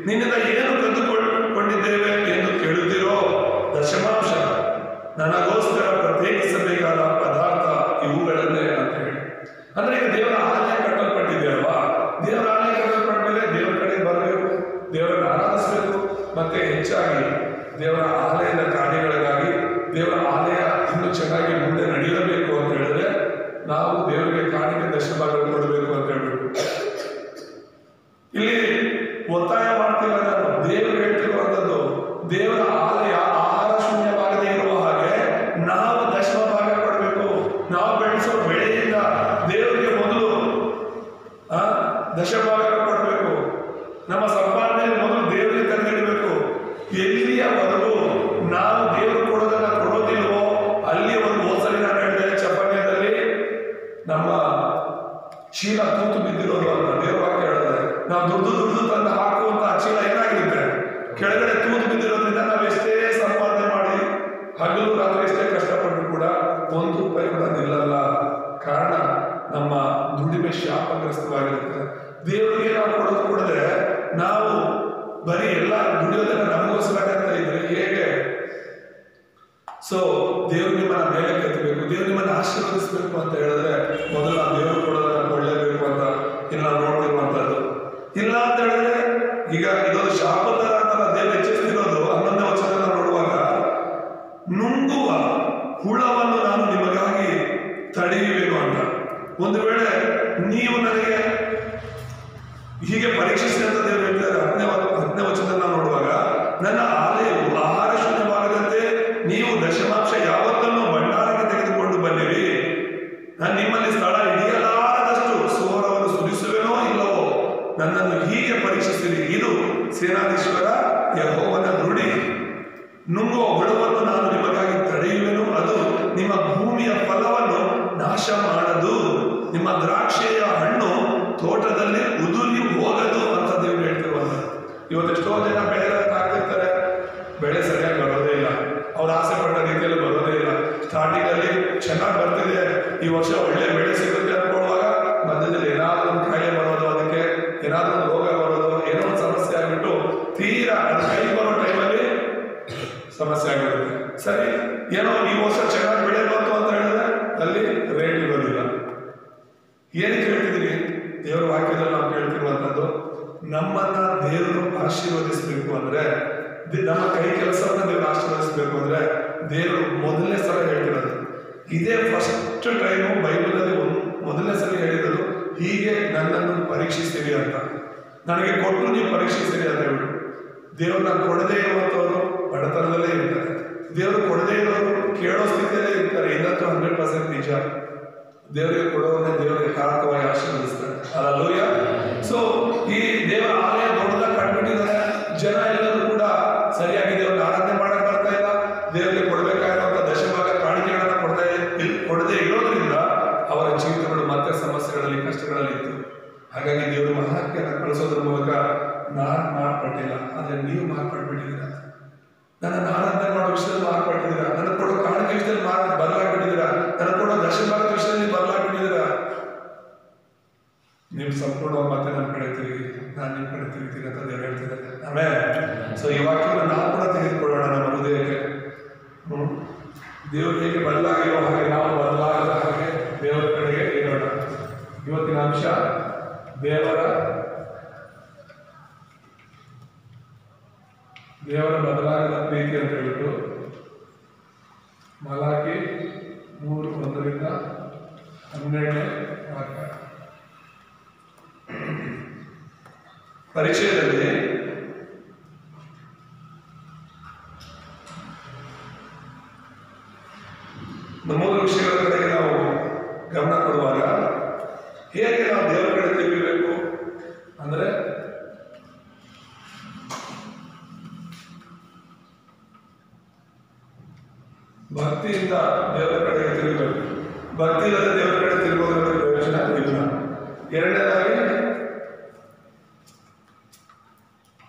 ನಿನ್ನಿಂದ ಏನು ಕದ್ದುಕೊಂಡಿದ್ದೇವೆ ಎಂದು ಕೇಳುತ್ತೀರೋ? ದಶಮಾಂಶ, ನನಗೋಸ್ಕರ ಪ್ರತ್ಯೇಕಿಸಬೇಕಾದ ಪದಾರ್ಥ ಇವುಗಳನ್ನೇ ಅಂತ ಹೇಳಿ. ಅಂದ್ರೆ ಈಗ ದೇವರ ಆಲಯ ಕಟ್ಟಲ್ಪಟ್ಟಿದೆಯಲ್ವಾ? ದೇವರ ಆಲಯ ಕಟ್ಟಲ್ಪಟ್ಟ ಮೇಲೆ ದೇವರ ಕಡೆ ಬರಬೇಕು, ದೇವರನ್ನು ಆರಾಧಿಸಬೇಕು. ಮತ್ತೆ ಹೆಚ್ಚಾಗಿ ದೇವರ ಆಲಯದ ಕಾರ್ಯಗಳಿಗಾಗಿ, ದೇವರ ಆಲಯ ಇನ್ನೂ ಚೆನ್ನಾಗಿ ಮುಂದೆ ನಡೆಯಬೇಕು ಅಂತ ಹೇಳಿದ್ರೆ ನಾವು ದೇವರಿಗೆ ಕಾಣಿಕೆ ದಶಭಾಗಗಳು ಕೊಡಬೇಕು ಅಂತ ಹೇಳ್ಬಿಟ್ಟು ಇಲ್ಲಿ ಒತ್ತಾಯ ಮಾಡ್ತಿಲ್ಲ ನಾನು. ದೇವರು ಹೇಳ್ತಿರುವಂಥದ್ದು, ದೇವರ ಆಲಯ ಆಹಾರ ಶೂನ್ಯವಾಗದೇ ಇರುವ ಹಾಗೆ ನಾವು ದಶಭಾಗ ಕೊಡಬೇಕು. ನಾವು ಬೆಳೆಸೋ ಬೆಳೆಯಿಂದ ದೇವರಿಗೆ ಮೊದಲು ದಶಭಾಗ ಕೊಡಬೇಕು. ನಮ್ಮ ಸಂಪಾದನೆ ಮೊದಲು ದೇವರಿಗೆ ತಂದಿಡಬೇಕು. ಎಲ್ಲಿಯವರೆಗೂ ನಾವು ದೇವರು ಕೊಡೋದನ್ನ ಕೊಡೋದಿಲ್ವೋ ಅಲ್ಲಿಯವರೆಗೂ ಹೋಸಲಿನ ಹೇಳಿದೆ ಚಪನ್ಯದಲ್ಲಿ, ನಮ್ಮ ಚೀಲ ತೂತು ಬಿದ್ದಿರೋದು ಅಂತ ದೇವ್ರ ವಾಕ್ಯ ಹೇಳಿದ್ರೆ, ನಾವು ದುಡ್ಡು ತಂದು ಹಾಕುವಂತ ಆ ಚೀಲ ಏನಾಗಿರುತ್ತೆ, ಕೆಳಗಡೆ ತೂತು ಬಿದ್ದಿರೋದ್ರಿಂದ ನಾವು ಎಷ್ಟೇ ಸಂಪಾದನೆ ಮಾಡಿ ಹಗಲು ರಾತ್ರಿ ಎಷ್ಟೇ ಕಷ್ಟಪಟ್ಟರು ಕೂಡ ₹1 ಕೂಡ ನಿಲ್ಲಲ್ಲ. ಕಾರಣ ನಮ್ಮ ದುಡಿಮೆ ಶಾಪಗ್ರಸ್ತವಾಗಿರುತ್ತೆ. ದೇವರಿಗೆ ನಾವು ಕೊಡೋದು ಕೊಡದೆ ನಾವು ಬರೀ ಎಲ್ಲ ದುಡಿಯೋದನ್ನ ನಮಗೋಸ್ಕರ ಅಂತ ಇದ್ರೆ ಹೇಗೆ? ಸೊ ದೇವ್ರು ನಿಮ್ಮನ್ನ ಮೇಲೆ ಕೆತ್ತಬೇಕು, ದೇವ್ರು ನಿಮ್ಮನ್ನ ಆಶೀರ್ವದಿಸಬೇಕು ಅಂತ ಹೇಳಿದ್ರೆ ಮೊದಲು ನಾವು ದೇವರು ಕೊಡೋದನ್ನ ಕೊಳ್ಳೇಬೇಕು ಅಂತ ಇಲ್ಲಿ ನಾವು ನೋಡ್ತಿರುವಂತದ್ದು. ಇಲ್ಲ ಅಂತ ಹೇಳಿದ್ರೆ ಈಗ ಇದೊಂದು ಶಾಪದ ಅಂತಲ್ಲ ದೇವರು ಎಚ್ಚರಿಸಿರೋದು. 11ನೇ ವಚನ ನೋಡುವಾಗ, ನುಂಗುವ ಹುಳವನ್ನು ನಾನು ನಿಮಗಾಗಿ ತಡೆಯುವೆನು ಅಂತ. ಒಂದು ವೇಳೆ ನೀವು ನನಗೆ ಹೀಗೆ ಪರೀಕ್ಷಿಸಿ ಅಂತ ದೇವರು ಹೇಳ್ತಾರೆ. 10ನೇ ವಚನದಲ್ಲಿ ನಾವು ನೋಡುವಾಗ, ನನ್ನ ಆಲಯವು ಆಹಾರ ಶೂನ್ಯವಾಗದಂತೆ ನೀವು ದಶಮಾಂಶ ಯಾವತ್ತನ್ನು ಭಂಡಾರಕ್ಕೆ ತೆಗೆದುಕೊಂಡು ಬನ್ನಿರಿ. ನಾನು ನಿಮ್ಮಲ್ಲಿ ಸ್ಥಳ ಹಿಡಿಯಲಾರದಷ್ಟು ಸುವರವನ್ನು ಸುರಿಸುವೆನೋ ಇಲ್ಲವೋ ನನ್ನನ್ನು ಹೀಗೆ ಪರೀಕ್ಷಿಸಿರಿ. ಇದು ಸೇನಾಧೀಶ್ವರ ಯೆಹೋವನ ನುಡಿ. ನುಂಗುವ ಹುಳವನ್ನು ನಾನು ನಿಮಗಾಗಿ ತಡೆಯುವೆನು, ಅದು ನಿಮ್ಮ ಭೂಮಿಯ ಫಲವನ್ನು ನಾಶ ಮಾಡದು, ನಿಮ್ಮ ದ್ರಾಕ್ಷಿಯ ಹಣ್ಣು ತೋಟದಲ್ಲಿ ಉದುರಿ ಹೋಗದು ಅಂತ ದೇವರು ಹೇಳ್ತಿರುವಂತ. ಇವತ್ತು ಎಷ್ಟೋ ಜನ ಬೆಳೆ ಹಾಕ್ತಿರ್ತಾರೆ, ಬೆಳೆ ಸರಿಯಾಗಿ ಬರೋದೇ ಇಲ್ಲ, ಅವ್ರು ಆಸೆ ಪಟ್ಟ ರೀತಿಯಲ್ಲಿ ಬರೋದೇ ಇಲ್ಲ. ಸ್ಟಾರ್ಟಿಂಗ್ ಅಲ್ಲಿ ಚೆನ್ನಾಗಿ ಬರ್ತಿದೆ, ಈ ವರ್ಷ ಒಳ್ಳೆ ಬೆಳೆ ಸಿಗುತ್ತೆ ಅನ್ಕೊಳ್ಳುವಾಗ ಮಧ್ಯದಲ್ಲಿ ಏನಾದ್ರೂ ಒಂದು ಕಾಯಿಲೆ ಬರೋದು, ಅದಕ್ಕೆ ಏನಾದ್ರೂ ಒಂದು ರೋಗ ಬರೋದು, ಏನೋ ಒಂದು ಸಮಸ್ಯೆ ಆಗ್ಬಿಟ್ಟು ತೀರಾ ಅದು ಕೈ ಬರೋ ಟೈಮಲ್ಲಿ ಸಮಸ್ಯೆ ಆಗಿರುತ್ತೆ. ಸರಿ, ಏನೋ ಈ ವರ್ಷ ಚೆನ್ನಾಗಿ ಬೆಳೆ ಬಂತು ಅಂತ ಹೇಳಿದ್ರೆ ಅಲ್ಲಿ ರೇಟ್ ಇರೋದಿಲ್ಲ. ಏನಕ್ಕೆ ಹೇಳ್ತಿದೀವಿ? ದೇವರ ವಾಕ್ಯದಲ್ಲಿ ನಾವು ಕೇಳ್ತಿರುವಂತದ್ದು, ನಮ್ಮನ್ನ ದೇವರು ಆಶೀರ್ವದಿಸಬೇಕು ಅಂದ್ರೆ, ನಮ್ಮ ಕೈ ಕೆಲಸವನ್ನ ದೇವರು ಆಶೀರ್ವದಿಸಬೇಕು ಅಂದ್ರೆ ದೇವರು ಮೊದಲನೇ ಸಲ ಹೇಳ್ತಿರೋದು ಇದೇ. ಫಸ್ಟ್ ಟೈಮು ಬೈಬಲಲ್ಲಿ ಮೊದಲನೇ ಸಲ ಹೇಳಿರೋದು ಹೀಗೆ ನನ್ನನ್ನು ಪರೀಕ್ಷಿಸ್ತೀರಿ ಅಂತ. ನನಗೆ ಕೊಟ್ಟು ನೀವು ಪರೀಕ್ಷಿಸ್ತೀರಿ ಅಂತ ಹೇಳ್ಬಿಟ್ಟು. ದೇವ್ರನ್ನ ಕೊಡದೇ ಇರುವಂತವರು ಬಡತನದಲ್ಲೇ ಇರ್ತಾರೆ, ದೇವರು ಕೊಡದೇ ಇರೋರು ಕೇಳೋ ಸ್ಥಿತಿಯಲ್ಲೇ ಇರ್ತಾರೆ. ಇದಂತೂ 100% ನಿಜ. ದೇವರಿಗೆ ಕೊಡೋವನ್ನೇ ದೇವರಿಗೆ ಕಾರಕವಾಗಿ ಆಶೀರ್ವದಿಸ್ತಾರೆ. ಹಲ್ಲೆಲೂಯ. ಸೊ ಈ ದೇವರ ಆಲಯ ದೊಡ್ಡದಾಗಿ ಕಟ್ಬಿಟ್ಟಿದ್ದಾರೆ, ಜನ ಎಲ್ಲರೂ ಕೂಡ ಸರಿಯಾಗಿ ದೇವರನ್ನ ಆರಾಧನೆ ಮಾಡಕ್ ಬರ್ತಾ ಇಲ್ಲ. ದೇವರಿಗೆ ಕೊಡಬೇಕಾಗಿರುವಂತ ದಶಭಾಗ ಕಾಣಿಕೆಗಳನ್ನ ಕೊಡದೇ ಇರೋದ್ರಿಂದ ಅವರ ಜೀವಿತಗಳು ಮತ್ತೆ ಸಮಸ್ಯೆಗಳಲ್ಲಿ, ಕಷ್ಟಗಳಲ್ಲಿ ಇತ್ತು. ಹಾಗಾಗಿ ದೇವರು ಮಹಾತ್ಮೆಯನ್ನು ಕಳಿಸೋದ್ರ ಮೂಲಕ ನಾನು ಮಾರ್ಪಟ್ಟಿಲ್ಲ, ಆದ್ರೆ ನೀವು ಮಾರ್ಪಟ್ಬಿಟ್ಟಿದ್ದೀರಾ. ನನ್ನ ಆರಾಧನೆ ಮಾಡೋ ವಿಷಯದಲ್ಲಿ ಮಾರ್ಪಟ್ಟಿದ್ದೀರಾ, ನನಗೆ ಕೊಡೋ ಕಾಣಿಕೆ ವಿಷಯದಲ್ಲಿ ಬದಲಾಗ್ಬಿಟ್ಟಿದ್ದೀರಾ, ನನಗೆ ಕೊಡೋ ದಶಭಾಗದ ವಿಷಯದಲ್ಲಿ ಬದಲಾಗ್ಬಿಟ್ಟಿದ್ದೀರಾ. ನೀವು ಸಂಪೂರ್ಣವಾಗಿ ಮತ್ತೆ ನನ್ನ ಕಡೆ ತಿರುಗಿ, ನಾನು ನಿಮ್ಮ ಕಡೆ ತಿರುಗ್ತೀನಿ ಅಂತ ದೇವರು ಹೇಳ್ತಿದ್ದಾರೆ. ಆಮೇಲೆ ಸೊ ಈ ವಾಕ್ಯವನ್ನು ನಾವು ಕೂಡ ತೆಗೆದುಕೊಳ್ಳೋಣ ನಮ್ಮ ಹೃದಯಕ್ಕೆ. ದೇವರು ಹೇಗೆ ಬದಲಾಗಿರೋ ಹಾಗೆ ನಾವು ಬದಲಾಗದ ಹಾಗೆ ದೇವರ ಕಡೆಗೆ ಇರೋಣ. ಇವತ್ತಿನ ಅಂಶ ದೇವರ ಬದಲಾಗದ ಪ್ರೀತಿ ಅಂತ ಹೇಳ್ಬಿಟ್ಟು ಮಲಾಕಿ 3:1-12 ವಾಕ್ಯ. ಪರಿಚಯದಲ್ಲಿ ಮೂರು ವಿಷಯಗಳ ಕಡೆಗೆ ನಾವು ಗಮನ ಕೊಡುವಾಗ ಹೇಗೆ ನಾವು ದೇವರ ಕಡೆ ತಿರುಗಬೇಕು ಅಂದ್ರೆ, ಭಕ್ತಿಯಿಂದ ದೇವರ ಕಡೆಗೆ ತಿರುಗಬೇಕು. ಭಕ್ತಿ ಇಲ್ಲದೆ ದೇವರ ಕಡೆ ತಿರುಗೋದ್ರಿಂದ ಪ್ರಯೋಜನ ಇಲ್ಲ. ಎರಡನೇದಾಗಿ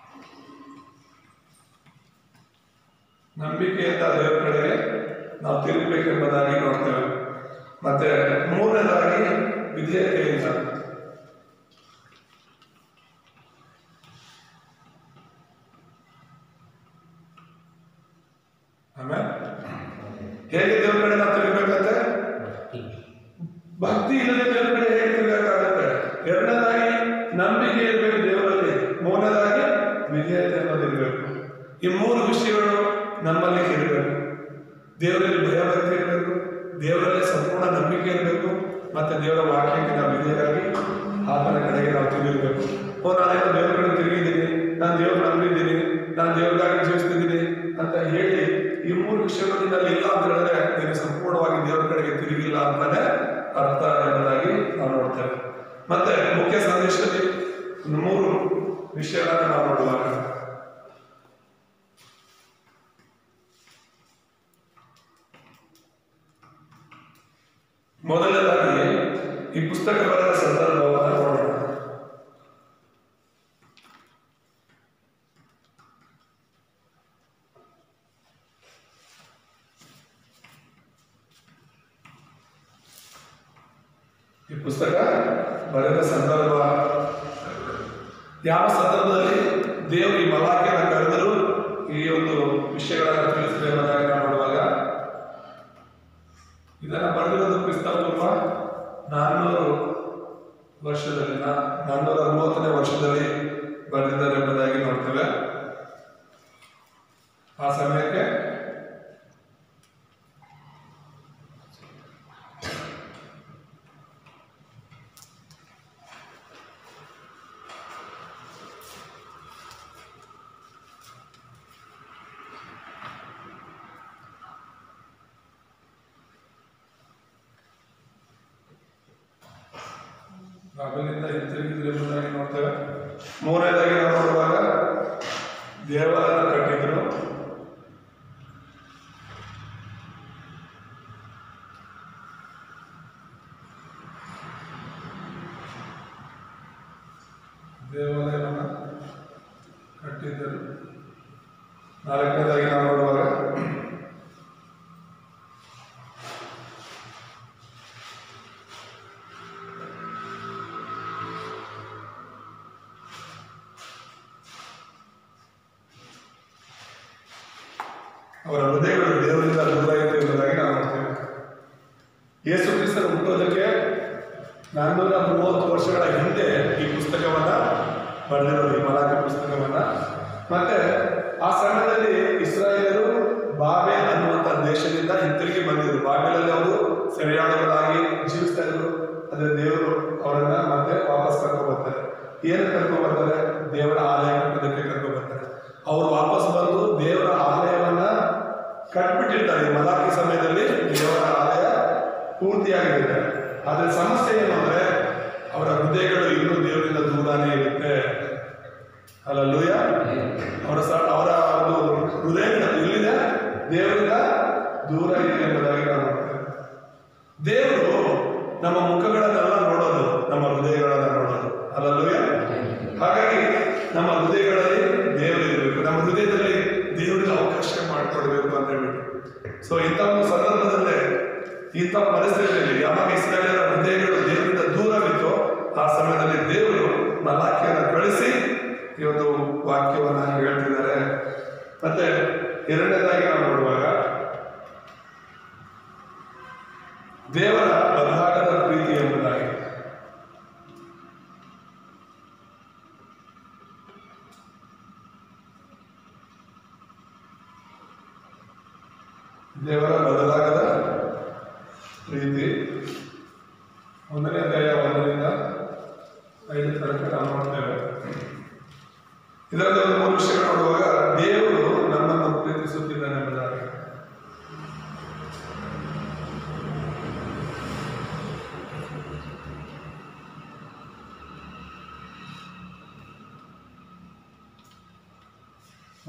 ನಂಬಿಕೆಯಿಂದ ದೇವರ ಕಡೆಗೆ ನಾವು ತಿರುಗಬೇಕೆಂಬುದಾಗಿ ನೋಡ್ತೇವೆ. ಮತ್ತೆ ಮೂರನೇದಾಗಿ ವಿಧೇಯತೆಯಿಂದ. ಆಮೇಲೆ ಹೇಗೆ ದೇವರ ಕಡೆ ನಾವು ತಿರುಗಬೇಕಂತೆ? ಭಕ್ತಿ ಇಲ್ಲದೆ ದೇವರ ಕಡೆ ಹೇಗೆ ತಿರುಗಬೇಕಾಗತ್ತೆ? ಎರಡನೇದಾಗಿ ನಂಬಿಕೆ ಇರಬೇಕು ದೇವರಲ್ಲಿ, ಮೂರನೇದಾಗಿ ವಿಧೇಯತೆ ಅನ್ನೋದಿರಬೇಕು. ಈ ಮೂರು ವಿಷಯಗಳು ನಮ್ಮಲ್ಲಿ ಇರಬೇಕು. ದೇವರಲ್ಲಿ ಭಯಭಕ್ತಿ ಇರಬೇಕು, ದೇವರಲ್ಲಿ ಸಂಪೂರ್ಣ ನಂಬಿಕೆ ಇರಬೇಕು, ಮತ್ತೆ ದೇವರ ವಾಕ್ಯಕ್ಕೆ ನಾವು ವಿಧೇಯರಾಗಿ ಆತನ ಕಡೆಗೆ ನಾವು ತಿರುಗಬೇಕು. ನಾನೇನೋ ದೇವರ ಕಡೆ ತಿರುಗಿದ್ದೀನಿ, ನಾನು ದೇವ್ರ ನಂಬಿದ್ದೀನಿ, ನಾನು ದೇವರಿಗಾಗಿ ಜೀವಿಸ್ತಿದ್ದೀನಿ ಅಂತ ಹೇಳಿ ಈ ಮೂರು ವಿಷಯಗಳು ನಿನ್ನಲ್ಲಿ ಇಲ್ಲ ಅಂತ ಹೇಳಿದ್ರೆ ನೀನು ಸಂಪೂರ್ಣವಾಗಿ ದೇವರ ಕಡೆಗೆ ತಿರುಗಿಲ್ಲ ಅಂತಾನೆ ಅರ್ಥ ಎಂಬುದಾಗಿ ನಾವು ನೋಡ್ತೇವೆ. ಮತ್ತೆ ಮುಖ್ಯ ಸಂದೇಶದಲ್ಲಿ ಮೂರು ವಿಷಯಗಳನ್ನು ನಾವು ನೋಡುವಾಗ, ಮೊದಲನೇದಾಗಿ ಈ ಪುಸ್ತಕ ಬರೆದ ಸಂದರ್ಭ ಈ ಪುಸ್ತಕ ಬರೆದ ಸಂದರ್ಭ, ಯಾವ ಸಂದರ್ಭದಲ್ಲಿ ದೇವರು ಈ ಮಲಾಖಿಯನ್ನು ಕರೆದರು, ಈ ಒಂದು ವಿಷಯಗಳನ್ನು ತಿಳಿಸಿದೆ ಎಂಬುದಾಗಿ ನಾವು ನೋಡುವಾಗ, ಇದನ್ನು ಬರೆದಿರೋದು ಕ್ರಿಸ್ತ ಪೂರ್ವ 400 ವರ್ಷದಲ್ಲಿ 460ನೇ ವರ್ಷದಲ್ಲಿ ಬರೆದಿದ್ದಾರೆ ಎಂಬುದಾಗಿ ನೋಡ್ತೇವೆ. ಆ ಸಮಯಕ್ಕೆ ಬಾಗಿಲಿಂದ ಹಿಂತಿರುಗಿದ್ರು ಎಂಬುದಾಗಿ ನೋಡ್ತೇವೆ. ಮೂರನೇದಾಗಿ ನಾವು ನೋಡುವಾಗ ದೇವಾಲಯ ಕಟ್ಟಿದ್ರು. ದೇವಾಲಯವನ್ನು ಕಟ್ಟಿದ್ದರು. ನಾಲ್ಕನೇದಾಗಿ ನಾವು ನೋಡುವಾಗ ಅವರ ಹೃದಯಗಳು ದೇವರಿಂದ ದೂರ ಇತ್ತು ಎಂಬುದಾಗಿ ನಾವು ನೋಡ್ತೇವೆ. ಯೇಸು ಕ್ರಿಸ್ತರು ಹುಟ್ಟೋದಕ್ಕೆ 430 ವರ್ಷಗಳ ಹಿಂದೆ ಈ ಪುಸ್ತಕವನ್ನ ಬರೆದಿರೋದು, ಈ ಮಲಾಖಿ ಪುಸ್ತಕವನ್ನ. ಮತ್ತೆ ಆ ಸಮಯದಲ್ಲಿ ಇಸ್ರಾಯೇಲರು ಬಾಬೆಲ್ ಅನ್ನುವಂಥ ದೇಶದಿಂದ ಹಿಂತಿರುಗಿ ಬಂದಿದ್ರು. ಬಾಬೆಲಲ್ಲಿ ಅವರು ಸೆರೆಯಾಳುಗಳಾಗಿ ಜೀವಿಸ್ತಾ ಇದ್ರು. ಅದೇ ದೇವರು ಅವರನ್ನ ಮತ್ತೆ ವಾಪಸ್ ಕರ್ಕೊಂಡು ಬರ್ತಾರೆ. ಏನು ಕರ್ಕೊಂಡು ಬರ್ತಾರೆ? ದೇವರ ಆಲಯ ಕಟ್ಟೋದಕ್ಕೆ ಕರ್ಕೊಂಡು ಬರ್ತಾರೆ. ಅವರು ವಾಪಸ್ ಬಂದು ದೇವರ ಆಲಯವನ್ನ ಕಟ್ಬಿಟ್ಟಿರ್ತಾರೆ. ಈ ಮಲಾಖಿ ಸಮಯದಲ್ಲಿ ದೇವರ ಆಲಯ ಪೂರ್ತಿಯಾಗಿರುತ್ತೆ. ಆದ್ರೆ ಸಮಸ್ಯೆ ಏನು ಅಂದ್ರೆ ಅವರ ಹೃದಯಗಳು ಇನ್ನೂ ದೇವರಿಂದ ದೂರನೇ ಇರುತ್ತೆ. ಹಲ್ಲೆಲೂಯ. ಅವರ ಒಂದು ಹೃದಯಗಳು ಎಲ್ಲಿದೆ? ದೇವರಿಂದ ದೂರ ಇದೆ ಎಂಬುದಾಗಿ ನಾವು ನೋಡ್ತೇವೆ. ದೇವರು ನಮ್ಮ ಮುಖಗಳನ್ನೆಲ್ಲ ನೋಡೋದು, ನಮ್ಮ ಹೃದಯಗಳನ್ನ ನೋಡೋದು. ಹಲ್ಲೆಲೂಯ. ಹಾಗಾಗಿ ನಮ್ಮ ಹೃದಯಗಳಲ್ಲಿ ದೇವರು ಇರಬೇಕು, ನಮ್ಮ ಹೃದಯದಲ್ಲಿ ದೇವರಿಗೆ ಅವಕಾಶ ಮಾಡಿಕೊಡ್ಬೇಕು ಅಂತ ಹೇಳ್ಬಿಟ್ಟು. ಸೊ ಇಂಥ ಒಂದು ಸಂದರ್ಭದಲ್ಲೇ, ಇಂಥ ಪರಿಸ್ಥಿತಿಯಲ್ಲಿ ಯಾವಾಗ ಇಸ್ರಾಯೇಲರ ಹೃದಯಗಳು ದೇವರಿಂದ ದೂರವಿತ್ತು, ಆ ಸಮಯದಲ್ಲಿ ದೇವರು ಮಲಾಖಿಯನ್ನು ಕಳಿಸಿ ಈ ಒಂದು ವಾಕ್ಯವನ್ನ ಹೇಳ್ತಿದ್ದಾರೆ. ಮತ್ತೆ ಎರಡನೇದಾಗಿ ನಾವು ನೋಡುವಾಗ ದೇವರ ಬದಲಾಗದ ಪ್ರೀತಿ ಎಂಬುದಾಗಿ. ದೇವರ ಬದಲಾಗದ ಪ್ರೀತಿ 1ನೇ ಅಧ್ಯಾಯ 1ರಿಂದ 5 ತನಕ ನಾವು ನೋಡ್ತೇವೆ. ಇದರಲ್ಲಿ ಒಂದು 3 ವಿಷಯಗಳು ನೋಡುವಾಗ ದೇವರು ನಮ್ಮನ್ನು ಪ್ರೀತಿಸುತ್ತಿದ್ದಾನೆ ಎಂಬುದಾಗಿ.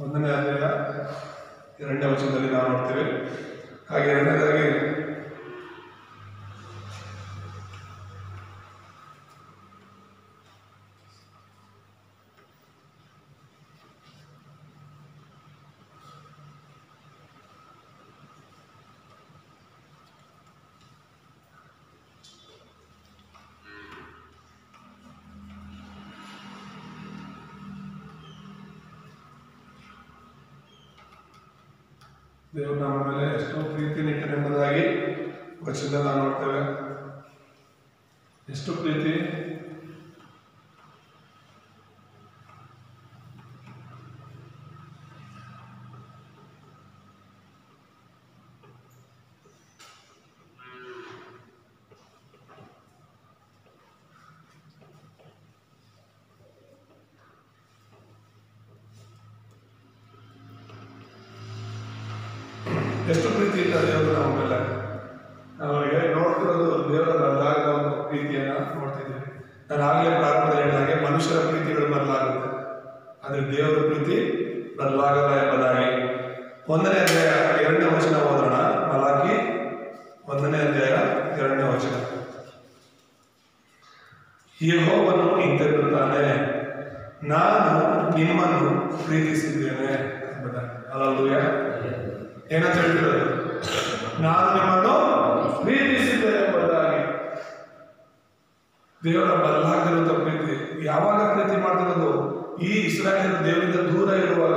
ಒಂದನೇ ಅಧ್ಯಾಯ 2ನೇ ವಚನದಲ್ಲಿ ನಾವು ನೋಡ್ತೇವೆ. ಹಾಗೆ ಎರಡನೇದಾಗಿ ದೇವರು ನಮ್ಮ ಮೇಲೆ ಎಷ್ಟೋ ಪ್ರೀತಿ ನಿಟ್ಟನೆಂಬುದಾಗಿ ವಚನದಲ್ಲಿ ನಾವು ನೋಡ್ತೇವೆ. ಎಷ್ಟು ಪ್ರೀತಿ! ಎಷ್ಟು ಪ್ರೀತಿ ಇಲ್ಲ ದೇವರು ನಮ್ಮ ಮೇಲೆ. ನಾವು ನೋಡ್ತಿರೋದು ದೇವರ ಬದಲಾಗದ ಒಂದು ಪ್ರೀತಿಯನ್ನ ನೋಡ್ತಿದ್ದೀವಿ. ನಾನು ಆಗಲೇ ಪ್ರಾರಂಭದಲ್ಲಿ ಹೇಳಿದಾಗೆ ಮನುಷ್ಯರ ಪ್ರೀತಿಗಳು ಬದಲಾಗುತ್ತೆ, ಆದರೆ ದೇವರ ಪ್ರೀತಿ ಬದಲಾಗಲ್ಲ ಎಂಬುದಾಗಿ. 1ನೇ ಅಧ್ಯಾಯ 2ನೇ ವಚನ ಓದೋಣ. ಮಲಾಖಿ 1ನೇ ಅಧ್ಯಾಯ 2ನೇ ವಚನ. ಯೆಹೋವನು ಇಂತೆನ್ನುತ್ತಾನೆ, ನಾನು ನಿಮ್ಮನ್ನು ಪ್ರೀತಿಸಿದ್ದೇನೆ ಎಂಬುದಾಗಿ. ಹಲ್ಲೆಲೂಯಾ. ಏನಂತ ಹೇಳ್ತಿರೋದು? ನಾನು ನಿಮ್ಮನ್ನು ಪ್ರೀತಿಸಿದ್ದೇನೆ ಎಂಬುದಾಗಿ. ದೇವರ ಬದಲಾಗದಿರುವಂತ ಪ್ರೀತಿ. ಯಾವಾಗ ಪ್ರೀತಿ ಮಾಡ್ತಿರೋದು? ಈ ಇಸ್ರಾಯೇಲ್ ದೇವರಿಂದ ದೂರ ಇರುವಾಗ,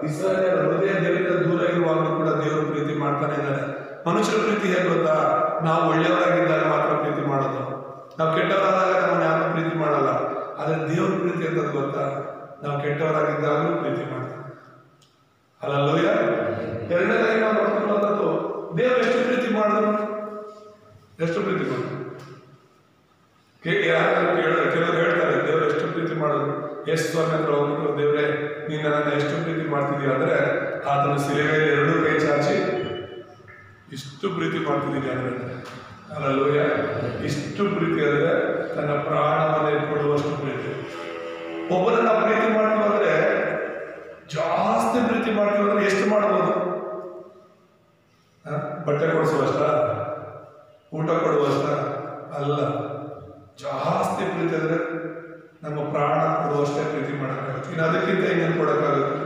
ಇಸ್ರಾಯೇಲ್ ಹೃದಯ ದೇವರಿಂದ ದೂರ ಇರುವಾಗಲೂ ಕೂಡ ದೇವರು ಪ್ರೀತಿ ಮಾಡ್ತಾನೆ ಇದ್ದಾರೆ. ಮನುಷ್ಯರ ಪ್ರೀತಿ ಹೇಗೆ ಗೊತ್ತಾ? ನಾವು ಒಳ್ಳೆಯವರಾಗಿದ್ದಾಗ ಮಾತ್ರ ಪ್ರೀತಿ ಮಾಡೋದು, ನಾವು ಕೆಟ್ಟವರಾದಾಗ ನಮ್ಮನ್ನು ಯಾರು ಪ್ರೀತಿ ಮಾಡಲ್ಲ. ಆದ್ರೆ ದೇವ್ರ ಪ್ರೀತಿ ಅಂತದ್ದು ಗೊತ್ತಾ? ನಾವು ಕೆಟ್ಟವರಾಗಿದ್ದಾಗಲೂ ಪ್ರೀತಿ ಮಾಡ್ತೀವಿ. ಹಲ್ಲೆಲೂಯ. ಎರಡನೇದಾಗಿ ನಾವು ನೋಡ್ಕೊಳ್ಳೋದು, ದೇವರು ಎಷ್ಟು ಪ್ರೀತಿ ಮಾಡಿದ್ರು, ಎಷ್ಟು ಪ್ರೀತಿ ಮಾಡಿದ್ರು. ಕೆಲವರು ಹೇಳ್ತಾರೆ ದೇವರು ಎಷ್ಟು ಪ್ರೀತಿ ಮಾಡಿದ್ರು. ಎಷ್ಟು ಸ್ವಾಮಿ ಹತ್ರ ಹೋಗ್ಬಿಟ್ಟು, ದೇವರೇ ನೀನು ನನ್ನನ್ನು ಎಷ್ಟು ಪ್ರೀತಿ ಮಾಡ್ತಿದ್ದೀಯ ಅಂದ್ರೆ, ಆತನು ಸಿಲುಬೆಯಲ್ಲಿ ಎರಡೂ ಕೈ ಚಾಚಿ ಇಷ್ಟು ಪ್ರೀತಿ ಮಾಡ್ತಿದ್ದೀನಿ ಅಂದ್ರೆ, ಹಲ್ಲೆಲೂಯ. ಇಷ್ಟು ಪ್ರೀತಿ ಅಂದ್ರೆ ತನ್ನ ಪ್ರಾಣವನ್ನೇ ಕೊಡುವಷ್ಟು ಪ್ರೀತಿ. ಒಬ್ಬರನ್ನ ಪ್ರೀತಿ ಮಾಡ್ತೀವಿ ಅಂದ್ರೆ, ಜಾಸ್ತಿ ಪ್ರೀತಿ ಮಾಡ್ತೀವಿ ಅಂದ್ರೆ ಎಷ್ಟು ಮಾಡ್ಬೋದು? ಬಟ್ಟೆ ಕೊಡಿಸುವಷ್ಟ, ಊಟ ಕೊಡುವಷ್ಟ ಅಲ್ಲ. ಜಾಸ್ತಿ ಪ್ರೀತಿ ಅಂದ್ರೆ ನಮ್ಮ ಪ್ರಾಣ ಕೊಡುವಷ್ಟೇ ಪ್ರೀತಿ ಮಾಡೋಕ್ಕಾಗುತ್ತೆ. ಇನ್ನು ಅದಕ್ಕಿಂತ ಇನ್ನೇನು ಕೊಡೋಕ್ಕಾಗುತ್ತೆ?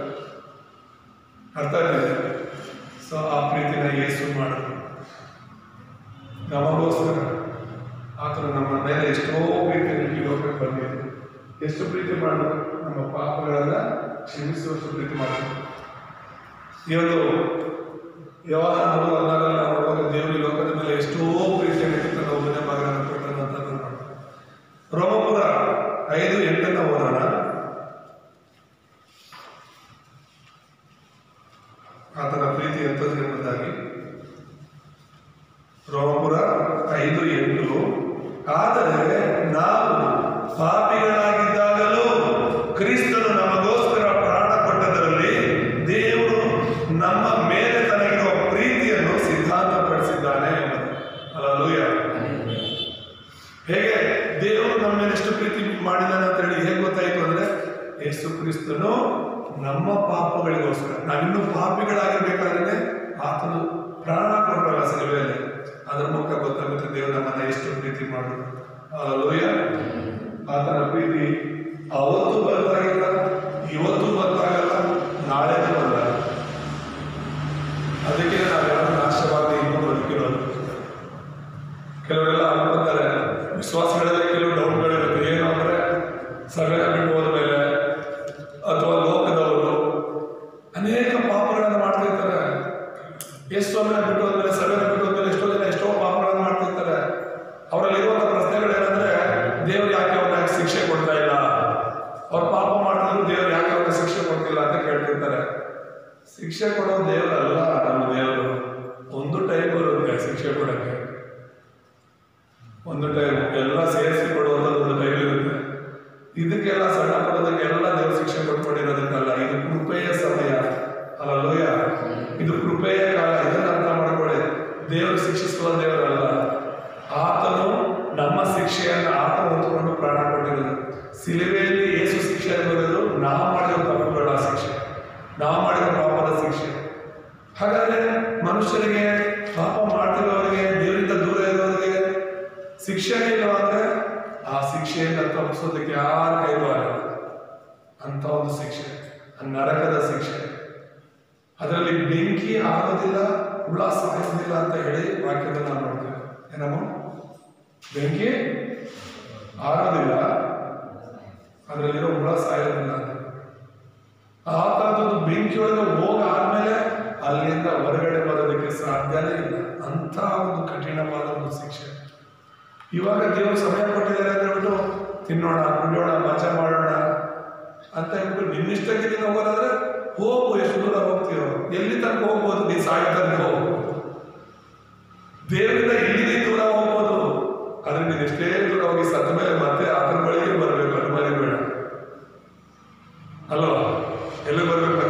ಅರ್ಥ ಆಗ್ತಿದೆ? ಸೊ ಆ ಪ್ರೀತಿನ ಯೇಸು ಮಾಡಿದ್ರು ನಮಗೋಸ್ಕರ. ಆತನು ನಮ್ಮ ಮೇಲೆ ಎಷ್ಟೋ ಪ್ರೀತಿಯನ್ನು ಈ ಲೋಕಕ್ಕೆ ಬಂದಿದ್ದು. ಎಷ್ಟು ಪ್ರೀತಿ ಮಾಡಿದ್ರು? ನಮ್ಮ ಪಾಪಗಳೆಲ್ಲ ಕ್ಷಮಿಸುವಷ್ಟು ಪ್ರೀತಿ ಮಾಡಿದ್ರು. ಇವತ್ತು ಯೋಹಾನ 3:16 ನೋಡುವಾಗ ದೇವರು ಈ ಲೋಕದ ಮೇಲೆ ಎಷ್ಟೋ ಪ್ರೀತಿಯನ್ನು ಇಟ್ಟು ತನ್ನ ಒಬ್ಬನೇ ಮಗನನ್ನು ಕೊಟ್ಟನು ಅಂತ ನೋಡ್ತಾರೆ. ರೋಮಪುರ 5:8 ಓದೋಣ. ಆತನ ಪ್ರೀತಿ ಎಂಥದ್ದು ಎಂಬುದಾಗಿ. ರೋಮಪುರ 5:8, ಆದರೆ ನಾವು ಪಾಪಿಗಳಾಗಿದ್ದಾಗಲೂ ಕ್ರಿಸ್ತನು ನಮಗೋಸ್ಕರ ಪ್ರಾಣ ಕೊಟ್ಟದರಲ್ಲಿ ದೇವರು ನಮ್ಮ ಮೇಲೆ ತನಗಿರುವ ಪ್ರೀತಿಯನ್ನು ಸಿದ್ಧಾಂತಪಡಿಸಿದ್ದಾನೆ ಎಂಬುದು. ಹಲ್ಲೆಲೂಯ. ಹೇಗೆ ದೇವರು ನಮ್ಮ ಮೇಲೆ ಎಷ್ಟು ಪ್ರೀತಿ ಮಾಡಿದಾನೆ ಅಂತ ಹೇಳಿ ಹೇಗೆ ಗೊತ್ತಾಯ್ತು ಅಂದ್ರೆ, ಯೇಸು ಕ್ರಿಸ್ತನು ನಮ್ಮ ಪಾಪಗಳಿಗೋಸ್ಕರ, ನಾವಿನ್ನೂ ಪಾಪಿಗಳಾಗಿರ್ಬೇಕಾದ್ರೆ ಆತನು ಪ್ರಾಣ ಕೊಟ್ಟರಲ್ಲ ಸಿಲುಬೆಯಲ್ಲಿ, ಅದರ ಮೂಲಕ ಗೊತ್ತಾಗುತ್ತೆ ದೇವರು ನಮ್ಮನ್ನ ಎಷ್ಟು ಪ್ರೀತಿ ಮಾಡಿದ್ರು. ಹಲ್ಲೆಲೂಯ. ಆತನ ಪ್ರೀತಿ ಅವತ್ತು ಬದಲಾಗಿಲ್ಲ, ಇವತ್ತು ಬದಲಾಗಲ್ಲ, ನಾಳೆ ಬದಲಾಗಲ್ಲ. ಅದಕ್ಕೆ ನಾವೆಲ್ಲ ನಾಶವಾಗಿ ಇನ್ನೂ ಬದುಕಿರೋದು. ಕೆಲವರೆಲ್ಲ ಅನ್ಕೊತಾರೆ, ವಿಶ್ವಾಸಗಳಲ್ಲಿ ಕೆಲವು ಡೌಟ್ಗಳಿರುತ್ತೆ. ಏನು ಅಂದ್ರೆ, ಸಭೆ ಬಿಟ್ಟು ಹೋದ್ಮೇಲೆ ಅಥವಾ ಲೋಕದವರು ಅನೇಕ ಪಾಪಗಳನ್ನು ಮಾಡ್ತಿರ್ತಾರೆ. ಎಷ್ಟೋ ಮನೆ ಬಿಟ್ಟು ಹೋದ್ಮೇಲೆ, ಸಭೆನ ಬಿಟ್ಟು ಹೋದ್ಮೇಲೆ ಎಷ್ಟೋ ಜನ ಎಷ್ಟೋ ಪಾಪಗಳನ್ನು ಮಾಡ್ತಿರ್ತಾರೆ. ಅವರಲ್ಲಿರುವಂತಹ ಪ್ರಶ್ನೆಗಳೇನಂದ್ರೆ, ದೇವರು ಯಾಕೆ ಅವ್ರನ್ನ ಶಿಕ್ಷೆ ಕೊಡ್ತಾ ಇಲ್ಲ, ಅವ್ರ ಪಾಪ ಮಾಡಿದ್ರು ದೇವರು ಯಾಕೆ ಅವ್ರನ್ನ ಶಿಕ್ಷೆ ಕೊಡ್ತಿಲ್ಲ ಅಂತ ಕೇಳ್ತಿರ್ತಾರೆ. ಶಿಕ್ಷೆ ಕೊಡೋ ದೇವರಲ್ಲ ನಮ್ಮ ದೇವರು. ಒಂದು ಟೈಮ್ ಬರುತ್ತೆ ಶಿಕ್ಷೆ ಕೊಡಕ್ಕೆ, ಒಂದು ಟೈಮ್ ಎಲ್ಲ ಸೇರಿಸಿ ಕೊಡುವಂಥದ್ದು ಒಂದು ಟೈಮ್ ಇರುತ್ತೆ. ಇದಕ್ಕೆಲ್ಲ ಸಣ್ಣ ಪಡೋದಕ್ಕೆಲ್ಲ ದೇವರು ಶಿಕ್ಷೆ ಕೊಟ್ಕೊಂಡಿರೋದಕ್ಕಲ್ಲ. ಇದು ಕೃಪೆಯ ಸಮಯ. ಹಲ್ಲೆಲೂಯ. ಇದು ಕೃಪೆಯ ಕಾಲ. ಇದನ್ನ ಅರ್ಥ ಮಾಡ್ಕೊಳ್ಳಿ. ದೇವರು ಶಿಕ್ಷಿಸುವ ದೇವರಲ್ಲ. ಆತನು ನಮ್ಮ ಶಿಕ್ಷೆಯನ್ನು ಆತನು ಹೊತ್ತುಕೊಂಡು ಪ್ರಾಣ ಕೊಟ್ಟಿರೋದು. ಸಿಲುಬೆಯಲ್ಲಿ ಯೇಸು ಶಿಕ್ಷೆ ಬರೋದು ನಾವು ಮಾಡಿರೋ ತಪ್ಪುಗಳ ಶಿಕ್ಷೆ, ನಾವು ಮಾಡಿರೋ ಪಾಪದ ಶಿಕ್ಷೆ. ಹಾಗಾದ್ರೆ ಮನುಷ್ಯರಿಗೆ, ಪಾಪ ಮಾಡ್ತಿರೋರಿಗೆ, ದೇವರಿಂದ ದೂರ ಇರೋರಿಗೆ ಶಿಕ್ಷೆನೇ ಇಲ್ಲ ಅಂದ್ರೆ, ಆ ಶಿಕ್ಷೆಯಿಂದ ತಪ್ಪಿಸೋದಕ್ಕೆ ಯಾರ ಕೈಲೂ ಆಗಲ್ಲ. ಅಂತ ಒಂದು ಶಿಕ್ಷೆ, ನರಕದ ಶಿಕ್ಷೆ. ಅದರಲ್ಲಿ ಬೆಂಕಿ ಆಗೋದಿಲ್ಲ, ಹುಳ ಸಾಯೋದಿಲ್ಲ ಅಂತ ಹೇಳಿ ವಾಕ್ಯದ ನಾವು ನೋಡ್ತೇವೆ. ಏನಮ್ಮ? ಬೆಂಕಿ ಆಗೋದಿಲ್ಲ, ಅದರಲ್ಲಿರೋ ಹುಳ ಸಾಯೋದಿಲ್ಲ ಅಂತ. ಆ ಥರದೊಂದು ಬೆಂಕಿಯೊಳಗೆ ಹೋಗಾದ್ಮೇಲೆ ಅಲ್ಲಿಂದ ಹೊರಗಡೆ ಬರೋದಕ್ಕೆ ಸಾಧ್ಯನೇ ಇಲ್ಲ. ಅಂತ ಒಂದು ಕಠಿಣವಾದ ಒಂದು ಶಿಕ್ಷೆ. ಇವಾಗ ದೇವರು ಸಮಯ ಕೊಟ್ಟಿದ್ದಾರೆ ಅಂತ ಹೇಳ್ಬಿಟ್ಟು ತಿನ್ನೋಣ, ಕುಡಿಯೋಣ, ಮಜಾ ಮಾಡೋಣ ಅಂತ ಹೇಳ್ಬಿಟ್ಟು ನಿನ್ನಿಷ್ಟಕ್ಕೆ ನೀನು ಹೋಗೋದಾದ್ರೆ ಹೋಗು. ಎಷ್ಟು ದೂರ ಹೋಗ್ತೀರೋ, ಎಲ್ಲಿ ತನಕ ಹೋಗ್ಬೋದು? ನೀ ಸಾಯಿ ತನಕ ಹೋಗು. ದೇವರಿಂದ ಇಲ್ಲಿ ದೂರ ಹೋಗ್ಬೋದು, ಆದ್ರೆ ನೀನು ಎಷ್ಟೇ ದೂರ ಹೋಗಿ ಸತ್ತ ಮೇಲೆ ಮತ್ತೆ ಆತನ ಬಳಿಗೆ ಬರಬೇಕು. ಅದು ಮರಿಬೇಡ ಅಲ್ವಾ? ಎಲ್ಲಿ ಬರ್ಬೇಕು?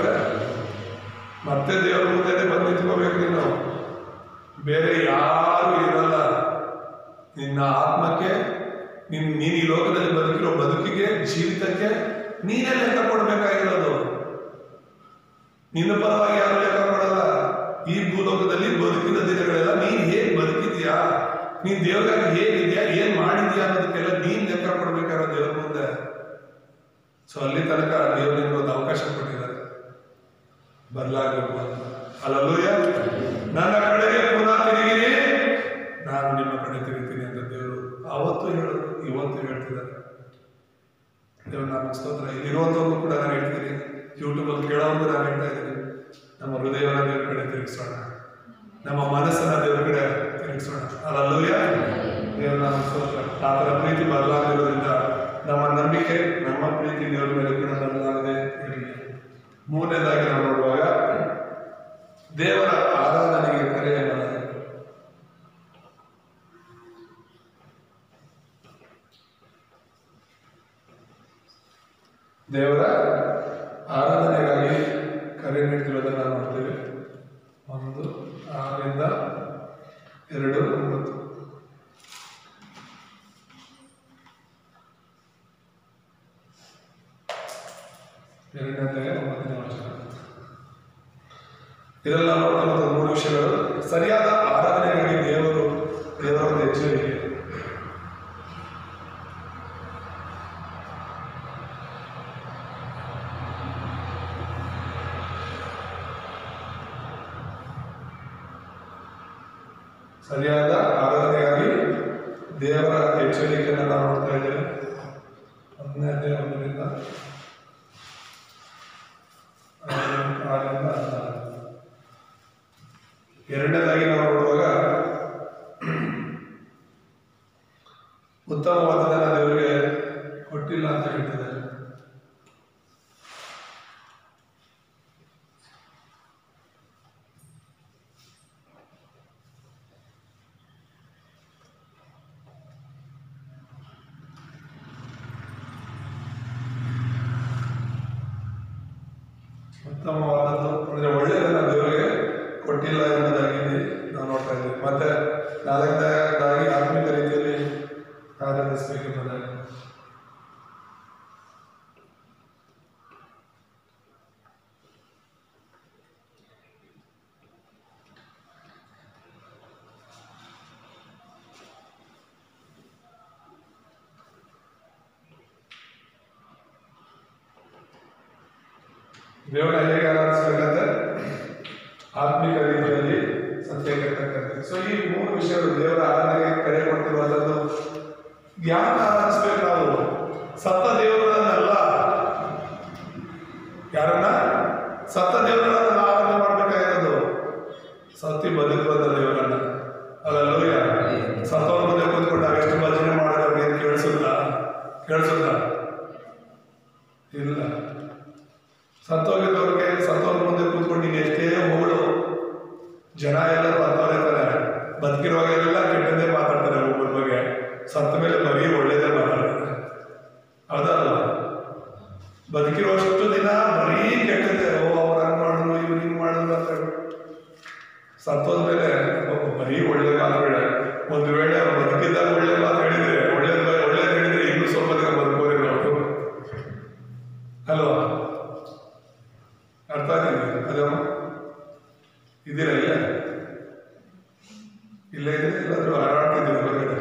ಮತ್ತೆ ದೇವರ ಮುಂದೆ ಬಂದು ನಿಂತ್ಕೋಬೇಕು. ನೀನು ಬೇರೆ ಯಾರು ಇರಲ್ಲ. ನಿನ್ನ ಆತ್ಮಕ್ಕೆ, ನೀನು ಈ ಲೋಕದಲ್ಲಿ ಬದುಕಿರೋ ಬದುಕಿಗೆ, ಜೀವಿತಕ್ಕೆ ನೀನೇ ಲೆಕ್ಕ ಕೊಡ್ಬೇಕಾಗಿರೋದು. ನಿನ್ನ ಪರವಾಗಿ ಯಾರು ಲೆಕ್ಕ ಕೊಡಲ್ಲ. ಈ ಭೂಲೋಕದಲ್ಲಿ ಬದುಕಿದ ದಿನಗಳೆಲ್ಲ ನೀನ್ ಹೇಗ್ ಬದುಕಿದ್ಯಾ, ನೀನ್ ದೇವರಾಗಿ ಹೇಗಿದ್ಯಾ, ಏನ್ ಮಾಡಿದ್ಯಾ ಅನ್ನೋದಕ್ಕೆಲ್ಲ ನೀನ್ ಲೆಕ್ಕ ಕೊಡ್ಬೇಕಾಗಿರೋ ದೇವ್ರ ಮುಂದೆ. ಸೊ ಅಲ್ಲಿ ತನಕ ದೇವರಿಗೆ ಒಂದು ಅವಕಾಶ ಕೊಟ್ಟಿದ್ದಾರೆ ಬದಲಾಗಬೇಕು ಅಂತ. ಹಲ್ಲೆಲೂಯ. ನನ್ನ ಕಡೆಗೆ ಪುನಃ ತಿರುಗಿರಿ, ನಾನು ನಿಮ್ಮ ಕಡೆ ತಿರುಗ್ತೀನಿ ಅಂತ ದೇವರು ಅವತ್ತು ಹೇಳಿದ್ರು, ಇವತ್ತು ಹೇಳ್ತಿದ್ದಾರೆ. ದೇವ್ರ ನಾಮ ಸ್ತೋತ್ರ. ಇಲ್ಲಿರುವಂಥವ್ರು ಕೂಡ ನಾನು ಹೇಳ್ತೀನಿ, ಯೂಟ್ಯೂಬಲ್ಲಿ ಕೇಳೋರ್ಗು ನಾನು ಹೇಳ್ತಾ ಇದ್ದೀನಿ, ನಮ್ಮ ಹೃದಯವನ್ನು ದೇವ್ರ ಕಡೆ ತಿರುಗಿಸೋಣ, ನಮ್ಮ ಮನಸ್ಸನ್ನು ದೇವ್ರ ಕಡೆ ತಿರುಗಿಸೋಣ. ಅಲ್ಲೂಯ್ಯ, ದೇವ್ರ ನಾಮ ಸ್ತೋತ್ರ. ಆ ಥರ ಪ್ರೀತಿ ಬದಲಾಗಿರೋದ್ರಿಂದ ನಮ್ಮ ನಂಬಿಕೆ, ನಮ್ಮ ಪ್ರೀತಿ ದೇವ್ರ ಮೇಲೆ ಕೂಡ ಬದಲಾಗದೆ ಇರಲಿ. ಮೂರನೇದಾಗಿ ನಾವು ನೋಡುವಾಗ ದೇವರ ಆರಾಧನೆಗೆ ಕರೆ ಅನ್ನೋದು. ದೇವರ ಆರಾಧನೆಗಾಗಿ ಕರೆ ನೀಡ್ತಿರೋದನ್ನು ನಾವು ನೋಡ್ತೇವೆ. 1:6-2:9. ಇದೆಲ್ಲ ನೋಡ್ತಕ್ಕಂಥ 3 ವಿಷಯಗಳು. ಸರಿಯಾದ ಆರಾಧನೆಗಾಗಿ ದೇವರ ಒಂದು ಎಚ್ಚರಿಕೆ. ಸರಿಯಾದ ಆರಾಧನೆಗಾಗಿ ದೇವರ ಎಚ್ಚರಿಕೆಯನ್ನು ನಾವು ನೋಡ್ತಾ ಇದ್ದೇವೆ. 1:1-6. ಎರಡನೇದಾಗಿ ನಾವು ನೋಡುವಾಗ ಉತ್ತಮವಾದದನ್ನು ದೇವರಿಗೆ ಕೊಟ್ಟಿಲ್ಲ ಅಂತ ಹೇಳ್ತಿದ್ದಾರೆ. ಉತ್ತಮವಾದದ್ದು ಅಂದರೆ ಒಳ್ಳೆಯದನ್ನು ದೇವರಿಗೆ ಕೊಟ್ಟಿಲ್ಲ ಎಂಬುದಾಗಿ ನಾವು ನೋಡ್ತಾ ಇದ್ದೀವಿ. ಮತ್ತೆ 4ನೇದಾಗಿ ಆತ್ಮಿಕ ರೀತಿಯಲ್ಲಿ ಆರಾಧಿಸಬೇಕೆಂಬುದಾಗಿ. ದೇವರ ಹೇಗೆ ಆರಾಧಿಸಬೇಕಂತ ಆತ್ಮಿಕ ರೀತಿಯಲ್ಲಿ ಸತ್ಯಕ್ಕೆ. ಸೊ ಈ 3 ವಿಷಯಗಳು ದೇವರ ಆರಾಧನೆಗೆ ಕರೆ ಕೊಟ್ಟಿರುವಂಥದ್ದು. ಯಾರನ್ನ ಆರಾಧಿಸ್ಬೇಕು ನಾವು? ಸತ್ತ ದೇವರನ್ನೆಲ್ಲ. ಯಾರನ್ನ? ಸತ್ತ ದೇವರನ್ನ ಆರಾಧನೆ ಮಾಡಬೇಕಾಗಿರೋದು. ಸತ್ತಿ ಬದುಕುವಂಥ ದೇವರನ್ನ. ಅಲ್ಲೂಯ್ಯ. ಸತ್ತವ್ರ ಮುಂದೆ ಕೂತ್ಕೊಂಡು ಎಷ್ಟು ಭಜನೆ ಮಾಡೋದು ಏನು ಕೇಳಿಸುತ್ತಾ? ಇಲ್ಲ. ಸತ್ತವ್ರ ಮುಂದೆ ಕೂತ್ಕೊಂಡು ನೀನು ಎಷ್ಟೇ ಹೋಗಳು, ಜನ ಎಲ್ಲರೂ ಅಂತವ್ರೆ ಇರ್ತಾರೆ. ಬದುಕಿರುವಾಗೆಲ್ಲ ಕೆಟ್ಟದ್ದೇ ಮಾತಾಡ್ತಾರೆ ಒಬ್ಬರ ಬಗ್ಗೆ, ಸತ್ತ ಮೇಲೆ ಬರೀ ಒಳ್ಳೇದೇ ಮಾತಾಡ್ತಾರೆ. ಅದಲ್ಲ, ಬದುಕಿರುವಷ್ಟು ದಿನ ಬರೀ ಕೆಟ್ಟದ್ದೇ. ಅವ್ರು ಹಂಗೆ ಮಾಡಿದ್ರು, ಇವ್ರು ಹಿಂಗೆ ಮಾಡಿದ್ರು ಅಂತ ಹೇಳಿ. ಸತ್ತೋದ ಮೇಲೆ ಬರೀ ಒಳ್ಳೆ ಮಾತುಗಳೇ. ಒಂದು ವೇಳೆ ಅವ್ರು ಬದುಕಿದ್ದಾಗ ಒಳ್ಳೆ ಮಾತು ಹೇಳಿದ್ರೆ, ಒಳ್ಳೇದು ಹೇಳಿದ್ರೆ ಇನ್ನೂ ಸ್ವಲ್ಪ ದಿನ ಬದುಕೋರಿ ನಾವು, ಅಲ್ವಾ? ಅರ್ಥ ಆಗ್ತಿದೆ? ಅದಮ್ಮ ಇದ್ದೀರಾ? ಇಲ್ಲೇ ಇದೆ, ಎಲ್ಲಾದ್ರೂ ಹಾರಾಡ್ತಿದ್ದೀವಿ ಹೊರಗಡೆ.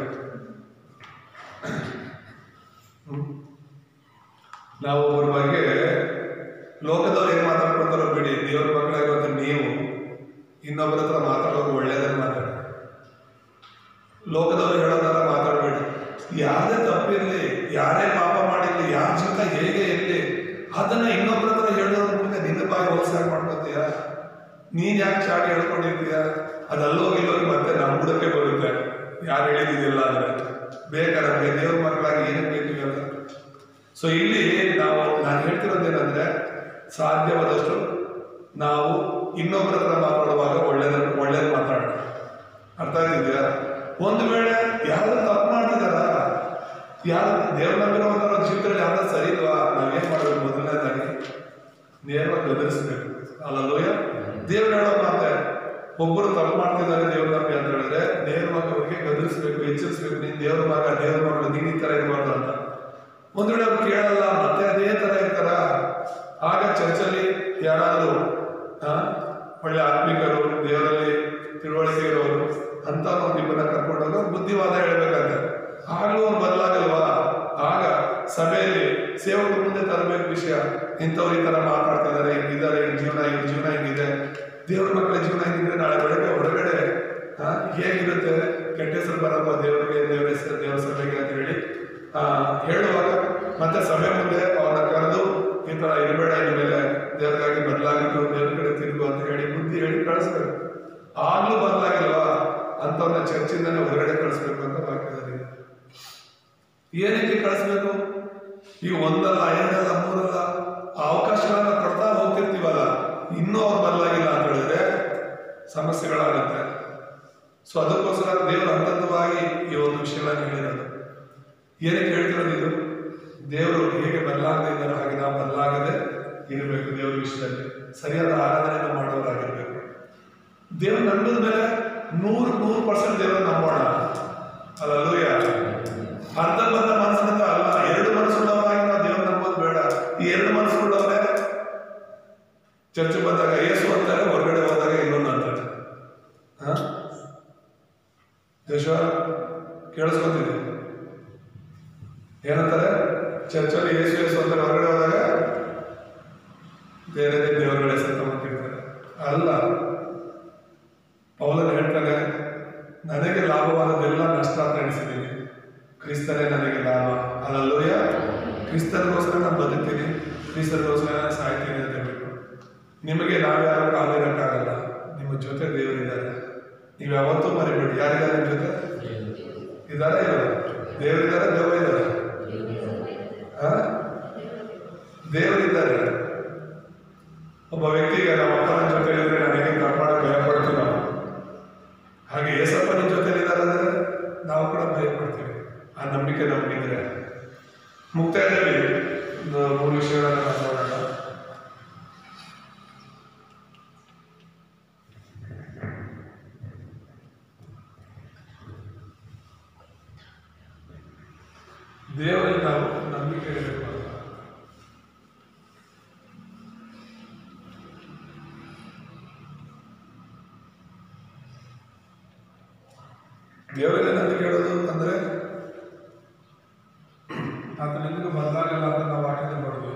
ನಾವು ಒಬ್ಬರ ಬಗ್ಗೆ ಲೋಕದವ್ರು ಏನು ಮಾತಾಡ್ಕೊಳ್ತಾರೋ ಬಿಡಿ, ದೇವ್ರ ಮಕ್ಕಳಾಗಿರುವಂತ ನೀವು ಇನ್ನೊಬ್ಬರ ಹತ್ರ ಮಾತಾಡೋರು ಒಳ್ಳೇದನ್ನು ಮಾತಾಡಿ. ಲೋಕದವ್ರು ಹೇಳೋದಾರ ಮಾತಾಡಬೇಡಿ. ಯಾರೇ ತಪ್ಪಿರಲಿ, ಯಾರೇ ಪಾಪ ಮಾಡಿರಲಿ, ಯಾರ ಜೀವಿತ ಹೇಗೆ ಇರಲಿ, ಅದನ್ನ ಇನ್ನೊಬ್ಬರ ಹತ್ರ ಹೇಳೋದ್ರ ಮುಂದೆ ನಿನ್ನ ಬಾಯಿ ಹೋಲ್ಸಾಗಿ ಮಾಡ್ಕೊತೀಯ. ನೀನ್ ಯಾಕೆ ಚಾಡಿ ಹೇಳ್ಕೊಂಡಿರ್ತೀಯ? ಅದಲ್ಲೋಗಿಲ್ಲೋಗಿ ಮತ್ತೆ ನಮ್ಮ ಬುಡಕ್ಕೆ ಬರುತ್ತೆ. ಯಾರು ಹೇಳಿದಿಲ್ಲ ಅಂದ್ರೆ ಬೇಕಾದ್ರೆ ದೇವ್ರ ಮಕ್ಕಳಾಗಿ ಏನಕ್ಕೆ ಬೇಕಿಲ್ಲ. ಸೊ ಇಲ್ಲಿ ನಾನು ಹೇಳ್ತಿರೋದೇನಂದ್ರೆ, ಸಾಧ್ಯವಾದಷ್ಟು ನಾವು ಇನ್ನೊಬ್ಬರ ಹತ್ರ ಮಾತಾಡುವಾಗ ಒಳ್ಳೇದು ಮಾತಾಡೋಣ. ಅರ್ಥ ಆಗ್ತಿದ್ಯಾ? ಒಂದು ವೇಳೆ ಯಾರು ತಪ್ಪು ಮಾಡ್ತಿದಾರ, ಯಾರು ದೇವ್ರ ನಂಬಿರುವಂತ ಜೀವಿತದಲ್ಲಿ ಯಾರು ಸರಿ ಇಲ್ವಾ, ನಾವೇನ್ ಮಾಡಬೇಕು? ಮೊದಲನೇದಾಗಿ ನೇರವಾಗಿ ಗದರಿಸ್ಬೇಕು. ಅಲ್ಲೂಯ್ಯ. ದೇವ್ರು ಹೇಳೋ ಮಾತೆ, ಒಬ್ಬರು ತಪ್ಪು ಮಾಡ್ತಿದ್ದಾರೆ ದೇವ್ರ ನಂಬಿ ಅಂತ ಹೇಳಿದ್ರೆ ನೇರವಾಗಿ ಅವ್ರಿಗೆ ಗದರಿಸ್ಬೇಕು, ಎಚ್ಚರಿಸ್ಬೇಕು. ನೀನ್ ದೇವ್ರ ಮಗಳು, ನೀನ್ ಈ ತರ ಇರಬಾರ್ದು ಅಂತ. ಒಂದ್ ವೇಳೆ ಅವ್ರು ಕೇಳಲ್ಲ, ಮತ್ತೆ ಅದೇ ತರ ಇರ್ತಾರ, ಆಗ ಚರ್ಚಲ್ಲಿ ಯಾರಾದ್ರೂ ಒಳ್ಳೆ ಆತ್ಮಿಕರು, ದೇವರಲ್ಲಿ ತಿಳುವಳಿಕೆ ಇರೋರು ಅಂತ ಒಂದು ಇಬ್ಬರನ್ನ ಕರ್ಕೊಂಡೋಗ ಬುದ್ಧಿವಾದ ಹೇಳ್ಬೇಕಂತ. ಆಗ್ಲೂ ಅವ್ರು ಬದಲಾಗಲ್ವಾ? ಆಗ ಸಭೆಯಲ್ಲಿ ಸೇವಕರ ಮುಂದೆ ತರಬೇಕು ವಿಷಯ. ಇಂಥವ್ರು ಈ ತರ ಮಾತಾಡ್ತಿದ್ದಾರೆ, ಹಿಂಗಿದ್ದಾರೆ, ಇವ್ರ ಜೀವನ ಹಿಂಗಿದೆ, ದೇವ್ರ ಮಕ್ಕಳ ಜೀವನ ಹಿಂಗಿದ್ರೆ ನಾಳೆ ಬೆಳಗ್ಗೆ ಹೊರಗಡೆ ಹೇಗಿರುತ್ತೆ? ಕೆಟ್ಟ ಹೆಸರು ಬರಲ್ವಾ ದೇವರಿಗೆ, ದೇವರ ಹೆಸರು, ದೇವರ ಸಭೆ ಹೇಳುವಾಗ ಮತ್ತೆ ಸಭೆ ಮುಂದೆ ಅವ್ರನ್ನ ಕರೆದು ಈ ತರ ಇರಬೇಡ, ಇನ್ಮೇಲೆ ದೇವ್ರಿಗಾಗಿ ಬದಲಾಗಿದ್ದು ದೇವ್ರ ಕಡೆ ತಿರುಗು ಅಂತ ಹೇಳಿ ಬುದ್ಧಿ ಹೇಳಿ ಕಳಿಸ್ಬೇಕು. ಆಗ್ಲೂ ಬದಲಾಗಿಲ್ವಾ ಅಂತವ್ರನ್ನ ಚರ್ಚಿಂದಾನೆ ಹೊರಗಡೆ ಕಳಿಸ್ಬೇಕು ಅಂತ ವಾಕ್ಯದಲ್ಲಿ. ಏನಕ್ಕೆ ಕಳಿಸ್ಬೇಕು? ಈ ಒಂದಲ್ಲ, ಎರಡಲ್ಲ, ಮೂರಲ್ಲ ಅವಕಾಶಗಳನ್ನ ಕೊಡ್ತಾ ಹೋಗ್ತಿರ್ತೀವಲ್ಲ, ಇನ್ನೂ ಅವ್ರು ಬದಲಾಗಿಲ್ಲ ಅಂತ ಹೇಳಿದ್ರೆ ಸಮಸ್ಯೆಗಳಾಗುತ್ತೆ. ಸೊ ಅದಕ್ಕೋಸ್ಕರ ದೇವರು ಹಂತವಾಗಿ ಈ ಒಂದು ವಿಷಯಗಳನ್ನು ಹೇಳಿರೋದು. ಏನಕ್ಕೆ ಹೇಳ್ತಿರೋದು ಇದು? ದೇವರು ಹೇಗೆ ಬದಲಾಗದೆ ಇದ್ದಾರೋ ಹಾಗೆ ನಾವು ಬದಲಾಗದೆ ಇರಬೇಕು. ದೇವರ ವಿಷಯದಲ್ಲಿ ಸರಿಯಾದ ಆರಾಧನೆಯನ್ನು ಮಾಡೋರಾಗಿರ್ಬೇಕು. ದೇವ್ರು ನಂಬಿದ ಮೇಲೆ 100% ದೇವರನ್ನು ನಂಬೋಣ. ಅಲ್ಲೂಯ. ಅರ್ಧಬರ್ಧ ಮನಸ್ಸಿನಿಂದ ಅಲ್ಲ, 2 ಮನಸ್ಸುಳ್ಳವರಾಗಿ ನಾವು ದೇವ್ರ ನಂಬೋದು ಬೇಡ. ಈ 2 ಮನಸ್ಸುಳ್ಳವರೇ ಚರ್ಚೆ ಬಂದಾಗ ಏಸು ಅಂತಾರೆ, ಹೊರಗಡೆ ಹೋದಾಗ ಇನ್ನೊಂದು ಅಂತಾರೆ. ದೇಶ ಕೇಳಿಸ್ಕೊತಿದ್ವಿ, ಏನಂತಾರೆ? ಚರ್ಚಲ್ಲಿ ಏಸು ಏಸು ಅಂತಾರೆ, ಹೊರಗಡೆ ಹೋದಾಗ ಬೇರೆ ದೇವರುಗಳ ಹೆಸರು ತಗೊಂಡಿರ್ತಾರೆ. ಅಲ್ಲ, ಪೌಲನು ಹೇಳ್ತಾನೆ, ನನಗೆ ಲಾಭವಾದದೆಲ್ಲ ನಷ್ಟ ಅಂತ ಎಣಿಸಿದ್ದೀನಿ, ಕ್ರಿಸ್ತನೇ ನನಗೆ ಲಾಭ. ಅಲ್ಲೂಯ. ಕ್ರಿಸ್ತನಿಗೋಸ್ಕರ ನಾನು ಬದುಕ್ತೀನಿ, ಕ್ರಿಸ್ತನಿಗೋಸ್ಕರ ನಾನು ಸಾಯ್ತೀನಿ ಅಂತ ಹೇಳ್ಬೇಕು. ನಿಮಗೆ ನಾವ್ಯಾರು ಕಾಲಿರಕ್ಕಾಗಲ್ಲ, ನಿಮ್ಮ ಜೊತೆ ದೇವರಿದ್ದಾರೆ. ನೀವು ಯಾವತ್ತೂ ಮರಿಬೇಡಿ. ಯಾರಿದ್ದಾರೆ ನಿಮ್ಮ ಜೊತೆ? ಇದಾರ ಇಲ್ಲ? ದೇವರಿದ್ದಾರೆ, ದೇವ ಇದ್ದಾರೆ, ದೇವರಿದ್ದಾರೆ. ಒಬ್ಬ ವ್ಯಕ್ತಿಗೆ ನಮ್ಮ ಅಪ್ಪನ ಜೊತೆ ಇದ್ರೆ ನನಗೆ ಕಾಪಾಡೋಕೆ ಭಯ ಪಡ್ತೀವಿ ನಾವು. ಹಾಗೆ ಏಸಪ್ಪನ ಜೊತೆಲಿದ್ದಾರೆ ಅಂದರೆ ನಾವು ಕೂಡ ಭಯ ಪಡ್ತೀವಿ. ಆ ನಂಬಿಕೆ ನಮಗಿದ್ರೆ. ಮುಕ್ತಾಯದಲ್ಲಿ 3 ವಿಷಯಗಳನ್ನು ನೋಡೋಣ. ದೇವರಲ್ಲಿ ನಾವು ನಂಬಿಕೆ ಇರಬೇಕು. ದೇವರಲ್ಲಿ ನಂಬಿಕೆ ಇಡೋದು ಅಂದ್ರೆ ಆತ ನಿಮಗೂ ಬದಲಾಗಲ್ಲ ಅಂತ ನಾವು ವಾಕ್ಯದಲ್ಲಿ ನೋಡ್ತೀವಿ.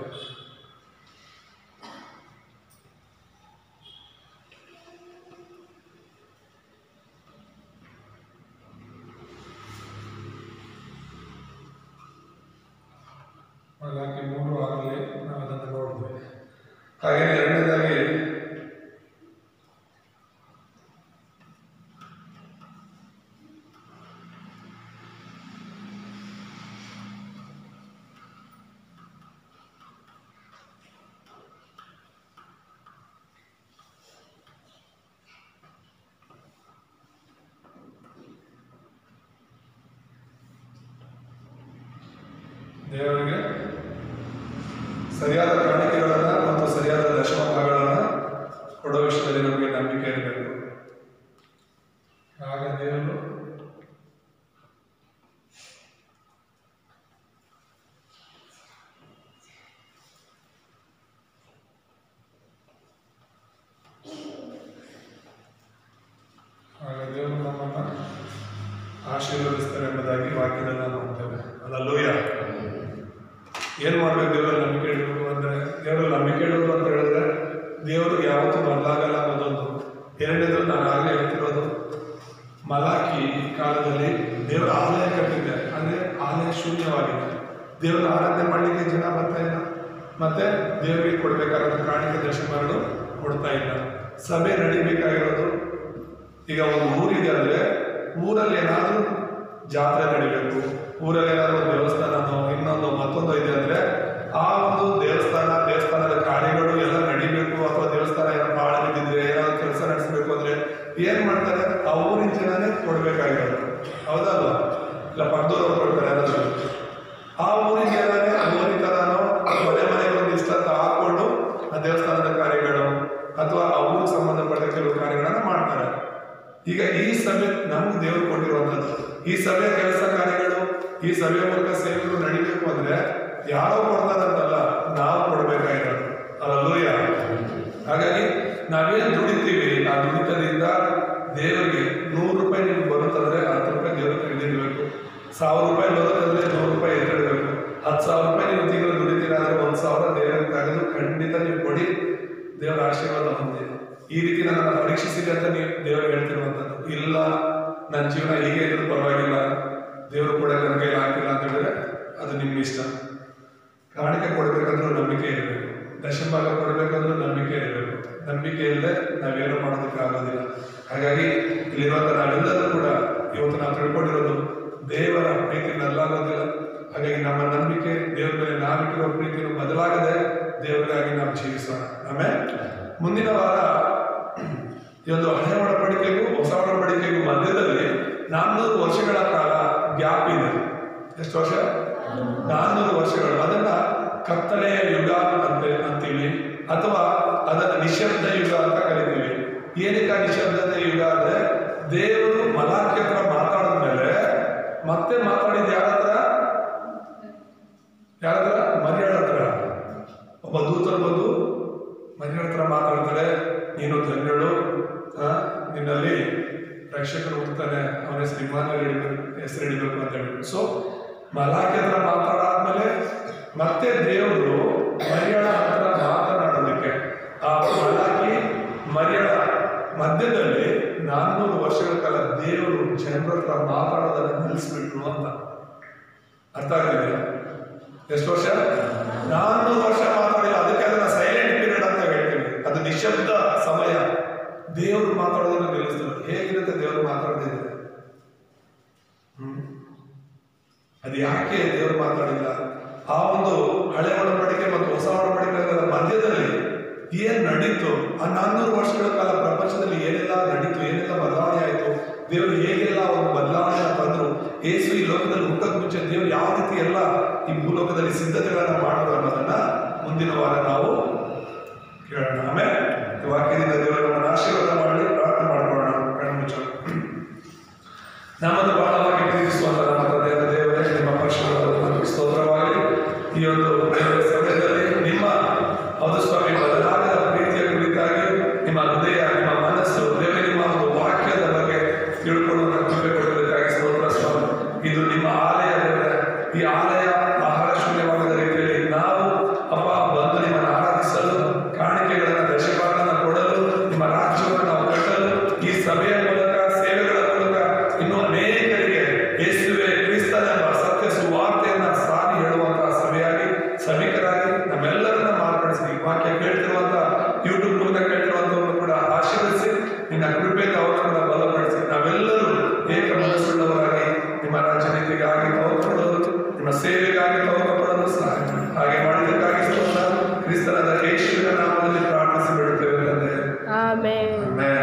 ಹಾಗಾಗಿ 3:6 ನಾವು ಅದನ್ನು ನೋಡ್ತೀವಿ. ಹಾಗೆ ಎರಡನೇದಾಗಿ ದೇವರಿಗೆ ಸರಿಯಾದ ಕಾಣಿಕೆಗಳನ್ನು ಮತ್ತು ಸರಿಯಾದ ದಶಮಗಳನ್ನು ಕೊಡೋ ವಿಷಯದಲ್ಲಿ ನಮಗೆ ನಂಬಿಕೆ ಇರಬೇಕು. ಆಗ ದೇವರು ನಮ್ಮನ್ನು ಆಶೀರ್ವದಿಸ್ತಾರೆ ಎಂಬುದಾಗಿ ವಾಕ್ಯದಲ್ಲಿ ನಾವು ನೋಡ್ತೇವೆ. ಅಲ್ಲೂಯ. ಏನು ಮಾಡಬೇಕು? ದೇವರಲ್ಲಿ ನಂಬಿಕೆ ಇಡಬೇಕು ಅಂದರೆ, ದೇವರಲ್ಲಿ ನಂಬಿಕೆ ಇಡೋದು ಅಂತ ಹೇಳಿದ್ರೆ ದೇವರು ಯಾವತ್ತೂ ಬದಲಾಗಲ್ಲ ಅನ್ನೋದೊಂದು. ಎರಡನೇದು ನಾನು ಆಗಲೇ ಹೇಳ್ತಿರೋದು, ಮಲಾಕಿ ಕಾಲದಲ್ಲಿ ದೇವರ ಆಲಯ ಕಟ್ಟಿದೆ, ಅಂದರೆ ಆಲಯ ಶೂನ್ಯವಾಗಿದೆ. ದೇವರ ಆರಾಧನೆ ಮಾಡಲಿಕ್ಕೆ ಜನ ಬರ್ತಾ ಇಲ್ಲ, ಮತ್ತೆ ದೇವರಿಗೆ ಕೊಡಬೇಕಾದ ಕಾಣಿಕೆ ದಶಮಗಳು ಕೊಡ್ತಾ ಇಲ್ಲ. ಸಭೆ ನಡಿಬೇಕಾಗಿರೋದು, ಈಗ ಒಂದು ಊರಿದೆ ಅಂದರೆ ಊರಲ್ಲಿ ಏನಾದರೂ ಜಾತ್ರೆ ನಡಿಬೇಕು, ಊರಲ್ಲಿ ಏನಾದರೂ ಒಂದು ದೇವಸ್ಥಾನನೋ ಇನ್ನೊಂದು ಮತ್ತೊಂದು ಇದೆ ಅಂದರೆ ಆ ಒಂದು ದೇವಸ್ಥಾನದ ಕಾರ್ಯಗಳು ಎಲ್ಲ ನಡಿಬೇಕು. ಅಥವಾ ದೇವಸ್ಥಾನ ಏನೋ ಬಾಳ ಬಿದ್ದಿದ್ರೆ ಏನಾದ್ರು ಕೆಲಸ ನಡೆಸಬೇಕು ಅಂದರೆ ಏನು ಮಾಡ್ತಾರೆ? ಆ ಊರಿನ ಜನನೇ ಕೊಡಬೇಕಾಗಿರೋದು. ಹೌದಲ್ವಾ? ಇಲ್ಲ ಪಕ್ಕದವ್ರು ಕೊಡ್ತಾರೆ ಏನಾದ್ರು. ಆ ಊರಿನ ಜನನೇ ಊರಿನ ಥರನೋ ಮನೆಗೆ ಒಂದು ಇಷ್ಟ ಅಂತ ಹಾಕೊಂಡು ಆ ದೇವಸ್ಥಾನದ ಕಾರ್ಯಗಳು ಅಥವಾ ಆ ಊರಿಗೆ ಸಂಬಂಧಪಟ್ಟ ಕೆಲವು ಕಾರ್ಯಗಳನ್ನು ಮಾಡ್ತಾರೆ. ಈಗ ಈ ಸಭೆ ನಮ್ಗೆ ದೇವರು ಕೊಟ್ಟಿರುವಂಥದ್ದು. ಈ ಸಭೆಯ ಕೆಲಸ ಕಾರ್ಯಗಳು, ಈ ಸಭೆಯ ಮೂಲಕ ಸೇವೆಗಳು ನಡಿಬೇಕು ಅಂದ್ರೆ ಯಾರೋ ಕೊಡ್ತಾರಂತಲ್ಲ, ನಾವು ಕೊಡ್ಬೇಕಾಗಿರೋದು. ಅಲ್ಲೂಯ. ಹಾಗಾಗಿ ನಾವೇನು ದುಡಿತೀವಿ, ಆ ದುಡಿತದಿಂದ ದೇವರಿಗೆ 100 ರೂಪಾಯಿ ನಿಮ್ಗೆ ಬರುತ್ತಂದ್ರೆ 10 ರೂಪಾಯಿ ದೇವ್ರಿಗೆ ತೆಗೆದಿರ್ಬೇಕು. 1000 ರೂಪಾಯಿ ಬರುತ್ತಂದ್ರೆ 100 ರೂಪಾಯಿ ಎತ್ತಿಡಬೇಕು. 10,000 ರೂಪಾಯಿ ನೀವು ತಿಂಗಳು ದುಡಿತೀರಾ ಅಂದ್ರೆ 1,000 ದೇವರಿಗೆ ತೆಗೆದು ಖಂಡಿತ ನೀವು ಕೊಡಿ, ದೇವರ ಆಶೀರ್ವಾದ ಹೊಂದಿ. ಈ ರೀತಿ ನನ್ನನ್ನು ಪರೀಕ್ಷಿಸಿದೆ ಅಂತ ನೀವು ದೇವರು ಹೇಳ್ತಿರುವಂಥದ್ದು. ಇಲ್ಲ, ನನ್ನ ಜೀವನ ಹೀಗೆ ಇದ್ರೂ ಪರವಾಗಿಲ್ಲ, ದೇವರು ಕೂಡ ನನ್ನ ಕೈಲಿ ಆಗ್ತಿಲ್ಲ ಅಂತ ಹೇಳಿದ್ರೆ ಇಷ್ಟ. ಕಾಣಿಕೆ ಕೊಡಬೇಕಂದ್ರೂ ನಂಬಿಕೆ ಇರಬೇಕು, ದಶಭಾಗ ಕೊಡಬೇಕಂದ್ರೂ ನಂಬಿಕೆ ಇರಬೇಕು. ನಂಬಿಕೆ ಇಲ್ಲದೆ ನಾವೇನು ಮಾಡೋದಕ್ಕೆ ಆಗೋದಿಲ್ಲ. ಹಾಗಾಗಿ ಇಲ್ಲಿರುವಂಥ ನಾವೆಲ್ಲರೂ ಕೂಡ ಇವತ್ತು ನಾವು ತಿಳ್ಕೊಂಡಿರೋದು ದೇವರ ಪ್ರೀತಿ ಬದಲಾಗೋದಿಲ್ಲ. ಹಾಗಾಗಿ ನಮ್ಮ ನಂಬಿಕೆ ದೇವರ ಮೇಲೆ ನಾವಿಟ್ಟಿರೋ ಪ್ರೀತಿಯನ್ನು ಬದಲಾಗದೆ ದೇವರಿಗಾಗಿ ನಾವು ಜೀವಿಸೋಣ. ಆಮೇಲೆ ಮುಂದಿನ ವಾರ ಈ ಒಂದು ಹಳೆ ಒಡಂಬಡಿಕೆಗೂ ಹೊಸ ಒಡಂಬಡಿಕೆಗೂ ಮಧ್ಯದಲ್ಲಿ 400 ವರ್ಷಗಳ ಕಾಲ ಗ್ಯಾಪ್ ಇದೆ. ಎಷ್ಟು ವರ್ಷ? 400 ವರ್ಷಗಳು. ಅದನ್ನ ಕತ್ತಲೆಯ ಯುಗ ಅಂತೀವಿ, ಅಥವಾ ಅದನ್ನ ನಿಶಬ್ದ ಯುಗ ಅಂತ ಕರಿತೀವಿ. ಏನಕ್ಕೆ ನಿಶಬ್ದತೆ ಯುಗ ಅಂದ್ರೆ, ದೇವರು ಮಲಾಖಿ ಹತ್ರ ಮಾತಾಡಿದ ಮೇಲೆ ಮತ್ತೆ ಮಾತಾಡಿದ ಯಾರ ಹತ್ರ? ಮರಿಯಳ ಹತ್ರ. ಒಬ್ಬ ದೂತರು ಬಂದು ಮರಿಯಳ ಹತ್ರ ಮಾತಾಡ್ತಾರೆ, ನೀನು ಧನ್ಯಳು, ನಿನ್ನಲ್ಲಿ ರಕ್ಷಕರು ಹುಡ್ತಾನೆ, ಅವನ ಹೆಸರು ಇಮ್ಮಾನುವೇಲ್ ಹೆಸರು ಹಿಡಿಬೇಕು ಅಂತ ಹೇಳಿ. ಸೊ ಮಲಾಖಿ ಹತ್ರ ಮಾತಾಡಾದ್ಮೇಲೆ ಮತ್ತೆ ದೇವರು ಮರಿಯಳ ಹತ್ರ ಮಾತನಾಡೋದಕ್ಕೆ, ಆ ಮಲಾಖಿ ಮರಿಯಳ ಮಧ್ಯದಲ್ಲಿ 400 ವರ್ಷಗಳ ಕಾಲ ದೇವರು ಜನರ ಹತ್ರ ಮಾತಾಡೋದನ್ನ ನಿಲ್ಲಿಸ್ಬಿಟ್ರು ಅಂತ ಅರ್ಥ ಆಗ್ತಿದೆ. ಎಷ್ಟು ವರ್ಷ? 400 ವರ್ಷ ಮಾತಾಡಿಲ್ಲ. ಅದಕ್ಕೆ ಅದನ್ನ ಸೈಲೆಂಟ್ ಪೀರಿಯಡ್ ಅಂತ ಹೇಳ್ತೀವಿ. ಅದು ನಿಶಬ್ದ ಸಮಯ. ದೇವರು ಮಾತಾಡೋದನ್ನ ನಿಲ್ಲಿಸ್ತಾರೆ. ಹೇಗಿರುತ್ತೆ ದೇವರು ಮಾತಾಡದಿದ್ರೆ? ಅದು ಯಾಕೆ ದೇವರು ಮಾತಾಡಿಲ್ಲ? ಆ ಒಂದು ಹಳೆ ಒಡಂಬಡಿಕೆ ಮತ್ತು ಹೊಸ ಒಡಂಬಡಿಕೆಗಳ ಮಧ್ಯದಲ್ಲಿ ಏನ್ ನಡೀತು? ಆ 400 ವರ್ಷಗಳ ಕಾಲ ಪ್ರಪಂಚದಲ್ಲಿ ಏನೆಲ್ಲ ನಡೀತು, ಏನೆಲ್ಲ ಬದಲಾವಣೆ ಆಯಿತು, ದೇವರು ಹೇಗೆಲ್ಲ ಒಂದು ಬದಲಾವಣೆ ತಂದ್ರು, ಯೇಸು ಈ ಲೋಕದಲ್ಲಿ ಹುಟ್ಟೋಕ್ ಮುಂಚೆ ದೇವರು ಯಾವ ರೀತಿ ಎಲ್ಲ ಈ ಭೂಲೋಕದಲ್ಲಿ ಸಿದ್ಧತೆಗಳನ್ನ ಮಾಡೋದು ಅನ್ನೋದನ್ನ ಮುಂದಿನ ವಾರ ನಾವು ಕೇಳೋಣ. ಆಮೇಲೆ ವಾಕ್ಯದಿಂದ ದೇವರು ನಮ್ಮನ್ನು ಆಶೀರ್ವಾದ ಮಾಡಲಿ. ಪ್ರಾರ್ಥನೆ ಮಾಡ್ಕೊಳ್ಳೋಣ. ಕಣ್ಮುಚ್ಚೋಣ. ನಮ್ಮನ್ನು ಬಹಳವಾಗಿ ಪ್ರೀತಿಸುವಂತ ನಮ್ಮ ತಂದೆಯಾದ ದೇವರೇ, ನಿಮ್ಮ ಪರಿಶುದ್ಧವಾದ ಸ್ತೋತ್ರವಾಗಲಿ. ಈ ಒಂದು ಸಮಯದಲ್ಲಿ ನಿಮ್ಮ ಹೌದು ಸ್ವಾಮಿ ಬದಲಾಗದ ಪ್ರೀತಿಯ ಕುರಿತಾಗಿ ನಿಮ್ಮ ಹೃದಯ, ನಿಮ್ಮ ಮನಸ್ಸು ದೇವರೇ, ನಿಮ್ಮ ಒಂದು ವಾಕ್ಯದ ಬಗ್ಗೆ ತಿಳ್ಕೊಳ್ಳುವಂತ ಕೃಪೆ ಕೊಡಬೇಕಾಗಿ ಸ್ತೋತ್ರ ಸ್ವಾಮಿ. ಇದು ನಿಮ್ಮ ಆಲಯ ದೇವರೇ. ಈ ಆಲಯ ಆಹಾರ ಶೂನ್ಯವಾಗದ ರೀತಿಯಲ್ಲಿ ನಾವು ಅಪ್ಪ ಬಂದು ನಿಮ್ಮನ್ನು ಆರಾಧಿಸಲು, ಕಾಣಿಕೆಗಳನ್ನು ದಶಭಾಗಗಳನ್ನು ಕೊಡಲು, ನಿಮ್ಮ ರಾಜ್ಯವನ್ನು ನಾವು ಕಟ್ಟಲು, ಈ ಸಭೆಯ ಮೂಲಕ ಸೇವೆಗಳ ಮೂಲಕ ಇನ್ನೂ ಅನೇಕರಿಗೆ ಯೇಸುವೇ ಕ್ರಿಸ್ತನೆಂಬ ಸತ್ಯ ಸುವಾರ್ತೆಯನ್ನ ಸಾರಿ ಹೇಳುವಂತಹ ಸಭೆಯಾಗಿ, ಸಭಿಕರಾಗಿ ನಮ್ಮೆಲ್ಲರನ್ನ ಮಾರ್ಪಡಿಸಿ, ವಾಕ್ಯ ಕೇಳ್ತಿರುವಂತ ಯೂಟ್ಯೂಬ್ ಮೂಲಕ ಕೇಳ್ತಿರುವಂತವ್ರನ್ನು ಕೂಡ ಆಶೀರ್ವದಿಸಿ, ನಿನ್ನ ಕೃಪೆಯಿಂದ ಅವರನ್ನು ಬಲಪಡಿಸಿ, ನಾವೆಲ್ಲರೂ ಏಕ ಮನಸ್ಸುಳ್ಳವರಾಗಿ ನಿಮ್ಮ ರಾಜ್ಯ ನೀತಿಗಾಗಿ ನಿಮ್ಮ ಸೇವೆ